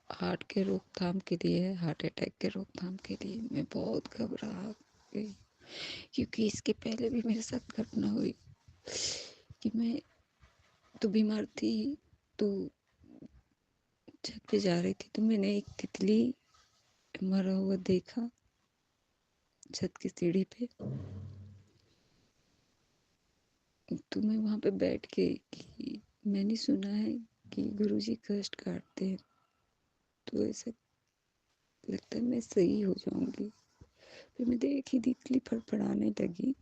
हार्ट के रोकथाम के लिए है, हार्ट अटैक के रोकथाम के लिए। मैं बहुत घबरा गई क्योंकि इसके पहले भी मेरे साथ घटना हुई कि मैं तो बीमार थी। तो छत पे जा रही थी तो मैंने एक तितली मरा हुआ देखा छत की सीढ़ी पे। तो मैं वहाँ पे बैठ के कि मैंने सुना है कि गुरुजी कष्ट काटते हैं तो ऐसा लगता है मैं सही हो जाऊंगी। फिर मैं देखी तितली फड़फड़ाने लगी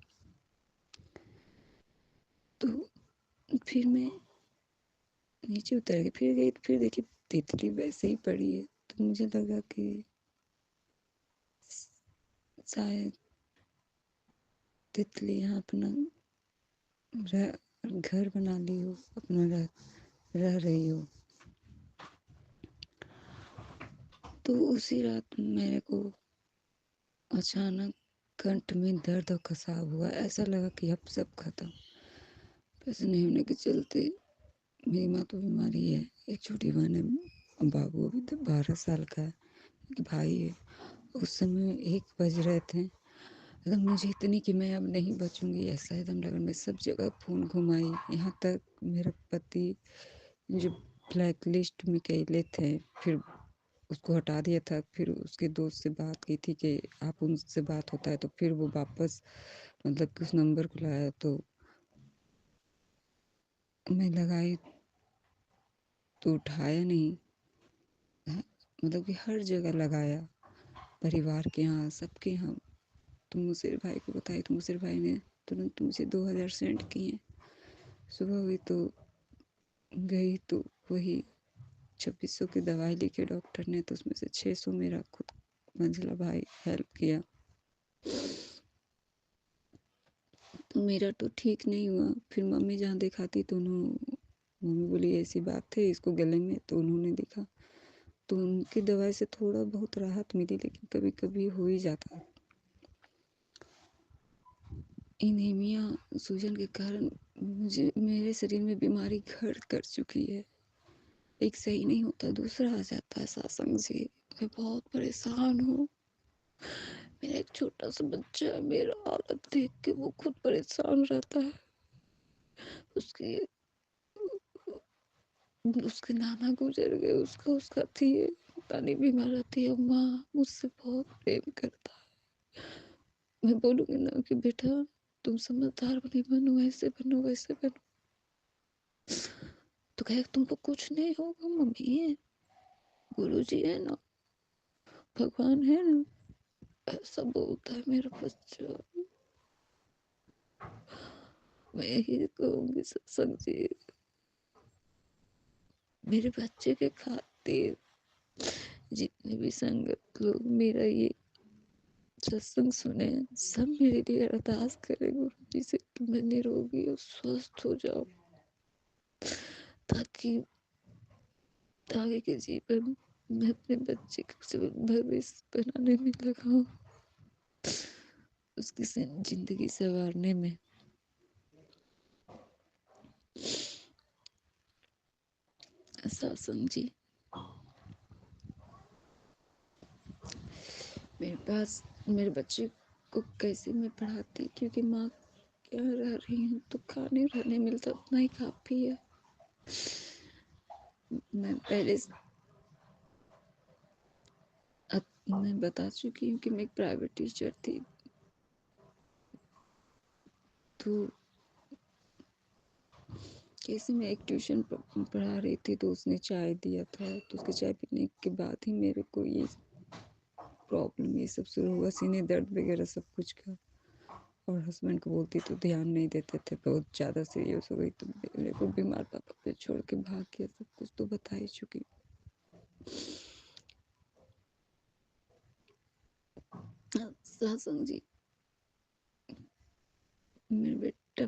तो फिर मैं नीचे उतर गई। फिर गई तो फिर देखी तितली वैसे ही पड़ी है। तो मुझे लगा कि शायद तितली यहाँ अपना घर बना ली हो, अपना रह रही हो। तो उसी रात मेरे को अचानक कंठ में दर्द और कसाव हुआ। ऐसा लगा कि अब सब खत्म। पैसे नहीं होने के चलते मेरी माँ तो बीमार ही है, एक छोटी बहन है, बाबू अभी तो 12 साल का है, एक भाई है। उस समय 1 बज रहे थे। एकदम मुझे इतनी कि मैं अब नहीं बचूंगी ऐसा एकदम लगा। मैं सब जगह फ़ोन घुमाई, यहाँ तक मेरा पति जो ब्लैक लिस्ट में कैले थे, फिर उसको हटा दिया था। फिर उसके दोस्त से बात की थी कि आप उनसे बात होता है, तो फिर वो वापस मतलब कि उस नंबर को लाया, तो मैं लगाई तो उठाया नहीं। मतलब कि हर जगह लगाया, परिवार के यहाँ, सबके यहाँ। तो मुसीर भाई को बताई तो मुसीर भाई ने तुरंत मुझे 2000 सेंड किए। सुबह हुई तो गई तो वही 2600 की दवाई लिखी डॉक्टर ने, तो उसमें से 600 मेरा खुद मंझला भाई हेल्प किया। तो मेरा तो ठीक नहीं हुआ। फिर मम्मी जहाँ दिखाती तो मम्मी बोली ऐसी बात है इसको गले में, तो उन्होंने देखा तो उनकी दवाई से थोड़ा बहुत राहत मिली, लेकिन कभी कभी हो ही जाता है। एनीमिया सूजन के कारण मुझे मेरे शरीर में बीमारी घर कर चुकी है। एक सही नहीं होता दूसरा आ जाता है। सत्संग जी, मैं बहुत परेशान हूँ। मेरा एक छोटा सा बच्चा है, मेरा हालत देख के वो खुद परेशान रहता है। उसके उसके नाना गुजर गए, उसका थी तानी बीमार रहती है। माँ मुझसे बहुत प्रेम करता है। मैं बोलूँगी ना कि बेटा तुम समझदार बने, बनो ऐसे बनो वैसे बनो, तो कहे तुमको कुछ नहीं होगा, मम्मी है, गुरु जी है ना, भगवान है ना, ऐसा बोलता है मेरा बच्चा। मैं यही कहूँगी सत्संग जी, मेरे बच्चे के खातिर जितने भी संगत लोग मेरा ये सत्संग सुने, सब मेरे लिए अरदास करें गुरु जी से कि मैं निरोगी और स्वस्थ हो जाऊं, ताकि आगे के जीवन में अपने बच्चे के भविष्य बनाने में लगाऊं, उसकी जिंदगी संवारने में। सत्संग जी, मेरे पास मेरे बच्चे को कैसे मैं पढ़ाती, क्योंकि माँ क्या रह रही हूँ तो खाने रहने मिलता उतना ही काफ़ी है। मैं पहले अब मैं बता चुकी हूँ कि मैं एक प्राइवेट टीचर थी, तो कैसे मैं एक ट्यूशन पढ़ा रही थी, तो उसने चाय दिया था, तो उसके चाय पीने के बाद ही मेरे को ये प्रॉब्लम ये सब शुरू हुआ, सीने दर्द वगैरह सब कुछ का। और हस्बैंड को बोलती तो ध्यान नहीं देते थे, बहुत ज़्यादा सीरियस हो गई तो मेरे को बीमार पापा पे छोड़ के भाग गया। सब कुछ तो बता ही चुकी। सत्संग जी, मेरा बेटा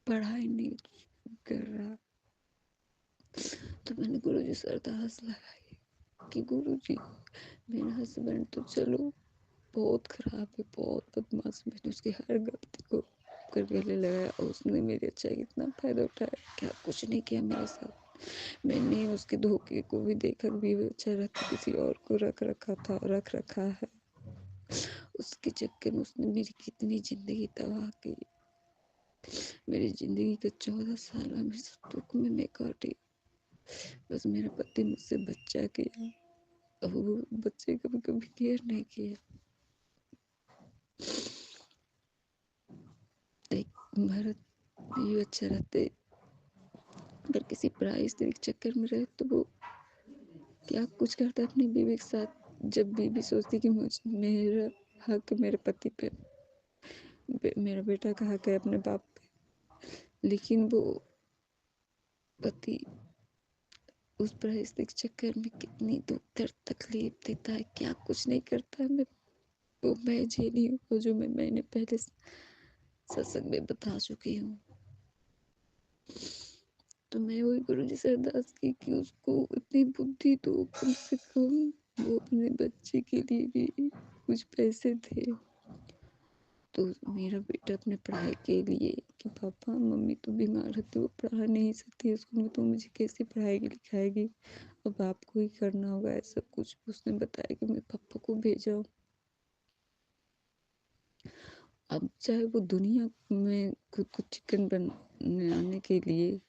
पढ़ाई नहीं कर रहा, तो मैंने गुरु जी से अरदास लगाई कि गुरु जी मेरा हस्बैंड तो चलो बहुत खराब है, बहुत बदमाश, मैंने उसकी हर गलती को कर गले लगाया और उसने मेरी अच्छाई कितना फ़ायदा उठाया। क्या कुछ नहीं किया मेरे साथ। मैंने उसके धोखे को भी देखा भी, अच्छा रहता किसी और को रख रखा है। उसके चक्कर में उसने मेरी कितनी ज़िंदगी तबाह की। मेरी ज़िंदगी का 14 साल हमेशा दुख में मैं काटी। बस मेरा पति मुझसे बच्चा किया, अब वो बच्चे का भी कभी केयर नहीं किया। भारत भी अच्छा रहते, अगर किसी पराई स्त्री के चक्कर में रहे तो वो क्या कुछ करता अपनी बीवी के साथ। जब बीवी सोचती कि मेरा हक मेरे पति पे, मेरा बेटा का हक है अपने बाप पे, लेकिन वो पति उस पराई स्त्री के चक्कर में कितनी दुख दर्द तकलीफ देता है, क्या कुछ नहीं करता है। मैं झेली हूँ, जो मैंने पहले सत्संग में बता चुकी हूँ। तो मैं वही गुरुजी से अरदास की कि उसको इतनी बुद्धि दो, कम से कम वो अपने बच्चे के लिए भी कुछ पैसे दे। तो मेरा बेटा अपने पढ़ाई के लिए कि पापा मम्मी तो बीमार है तो वो पढ़ा नहीं सकती है स्कूल में, तो मुझे कैसे पढ़ाएगी लिखाएगी, अब आपको ही करना होगा ऐसा कुछ। उसने बताया कि मैं पापा को भेजा। अब चाहे वो दुनिया में खुद को चिकन बनाने के लिए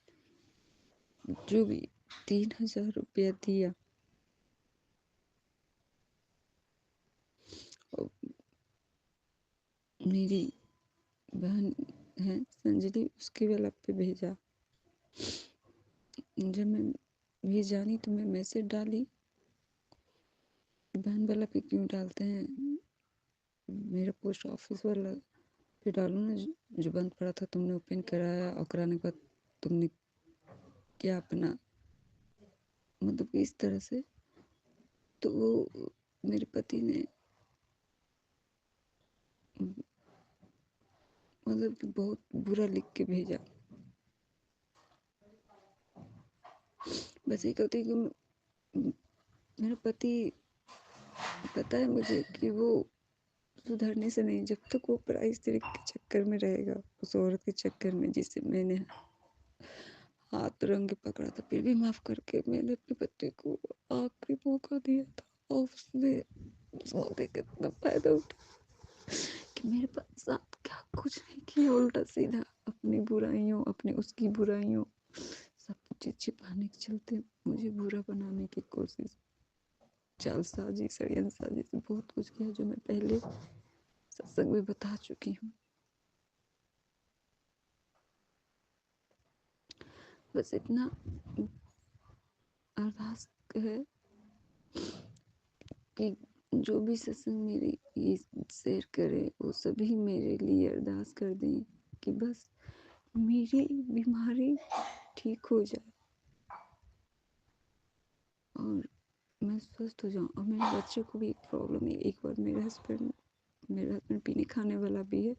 जो भी 3,000 रुपया दिया, और मेरी बहन है संजली, उसके वाला पे भेजा। जब मैं ये जानी तो मैं मैसेज डाली, बहन वाला पे क्यों डालते हैं, मेरा पोस्ट ऑफिस वाला पे डालो ना, जो बंद पड़ा था तुमने ओपन कराया, और कराने के बाद तुमने क्या अपना मतलब कि इस तरह से। तो वो मेरे पति ने मतलब कि बहुत बुरा लिख के भेजा। बस ये कहती कि मेरा पति, पता है मुझे कि वो सुधरने से नहीं, जब तक वो प्राइस के चक्कर में रहेगा, उस औरत के चक्कर में जिसे मैंने हाथ रंग पकड़ा था, फिर भी माफ करके मैंने अपने पति को आखिरी मौका दिया था, और उसने उस मौके का इतना फायदा उठा कि मेरे पास आप क्या कुछ नहीं किया, उल्टा सीधा अपनी बुराइयों, अपने उसकी बुराइयों सब कुछ छिपाने के चलते मुझे बुरा बनाने की कोशिश, जालसाजी, षड्यंत्र से बहुत कुछ किया, जो मैं पहले सत्संग में बता चुकी हूँ। बस इतना अरदास है कि जो भी सत्संग मेरी ये शेयर करे वो सभी मेरे लिए अरदास कर दें कि बस मेरी बीमारी ठीक हो जाए और मैं स्वस्थ हो जाऊँ। और मेरे बच्चे को भी एक प्रॉब्लम है, एक बार मेरे हस्बैंड पीने खाने वाला भी है,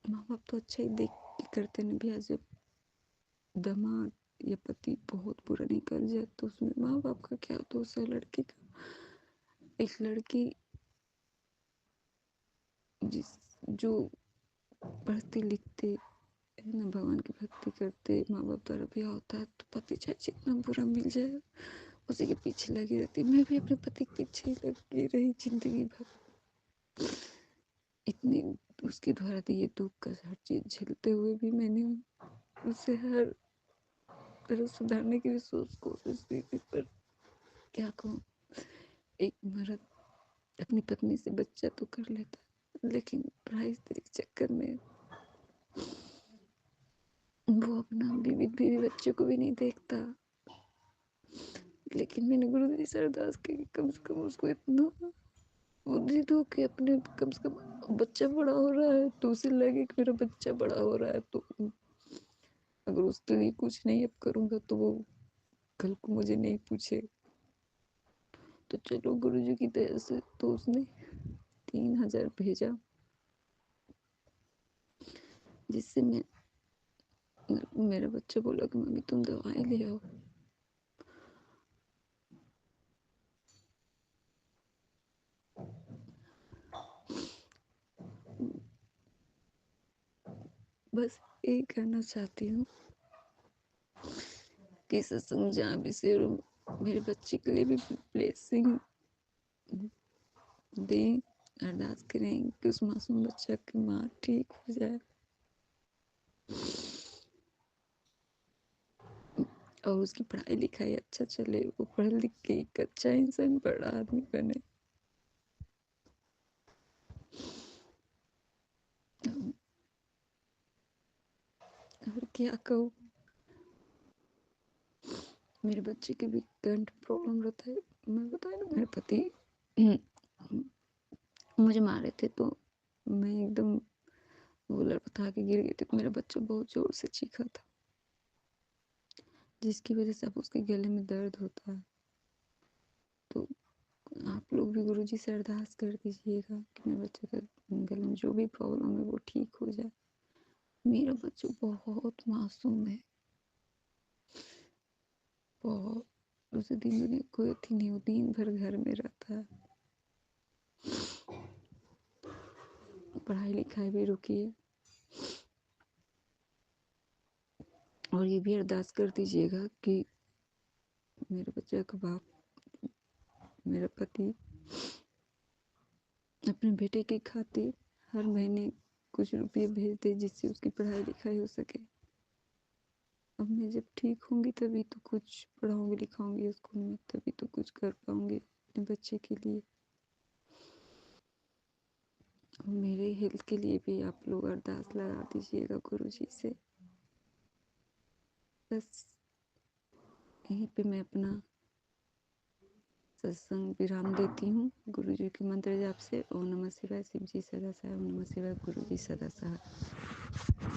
माँ बाप तो अच्छा ही देख के करते नहीं भैया, जब दामाद या पति बहुत बुरा निकल जाए तो उसमें माँ बाप का क्या दोष है, लड़की का। एक लड़की जिस जो पढ़ते लिखते है ना, भगवान की भक्ति करते, माँ बाप द्वारा ब्याह होता है, तो पति चाहे जितना बुरा मिल जाए उसी के पीछे लगी रहती। मैं भी अपने पति के पीछे लगी रही जिंदगी भर, इतनी उसके द्वारा दिए दुख का हर चीज झेलते हुए भी मैंने उसे हर तरह सुधारने की भी कोशिश की थी, पर क्या कहूँ, एक मर्द अपनी पत्नी से बच्चा तो कर लेता, लेकिन प्राइस के चक्कर में वो अपना बीवी बच्चों को भी नहीं देखता। लेकिन मैंने गुरु जी से अरदास की कि कम से कम उसको इतना बुद्धि दो कि अपने कम से कम बच्चा बड़ा हो रहा है तो उसे लगे कि मेरा बच्चा बड़ा हो रहा है, तो अगर उसके लिए कुछ नहीं अब करूँगा तो वो कल को मुझे नहीं पूछे। तो चलो गुरु जी की दया से तो उसने 3,000 भेजा, जिससे मैं मेरा बच्चा बोला कि मम्मी तुम दवाई ले आओ। बस यही कहना चाहती हूँ कि सत्संग जहाँ भी से मेरे बच्चे के लिए भी ब्लेसिंग दें, अरदास करें कि उस मासूम बच्चा की माँ ठीक हो जाए और उसकी पढ़ाई लिखाई अच्छा चले, वो पढ़ लिख के एक अच्छा इंसान, बड़ा आदमी बने। और क्या कहूँ, मेरे बच्चे के भी कंठ प्रॉब्लम रहता है। मैं बताया ना, मेरे पति मुझे मारे थे तो मैं एकदम वो लड़खड़ा के गिर गई थी, तो मेरा बच्चा बहुत जोर से चीखा था, जिसकी वजह से अब उसके गले में दर्द होता है। तो आप लोग भी गुरु जी से अरदास कर दीजिएगा कि मेरे बच्चे का गले में जो भी प्रॉब्लम है वो ठीक हो जाए। मेरा बच्चा बहुत मासूम है, बहुत उसे दिन दुनिया कोई थी नहीं, वो दिन भर घर में रहता है। पढ़ाई लिखाई भी रुकी है। और ये भी अरदास कर दीजिएगा कि मेरे बच्चे का बाप, मेरा पति, अपने बेटे की खातिर हर महीने कुछ रुपये भेज दे जिससे उसकी पढ़ाई लिखाई हो सके। अब मैं जब ठीक होंगी तभी तो कुछ पढ़ाऊंगी लिखाऊंगी स्कूल में, तभी तो कुछ कर पाऊंगी अपने बच्चे के लिए। और मेरे हेल्थ के लिए भी आप लोग अरदास लगा दीजिएगा गुरु जी से। बस यहीं पे मैं अपना सत्संग विराम देती हूँ गुरु जी के मंत्र जाप से। ओम नमः शिवाय, शिव जी सदा सहाय। ओम नमः शिवाय, गुरु जी सदा सहाय।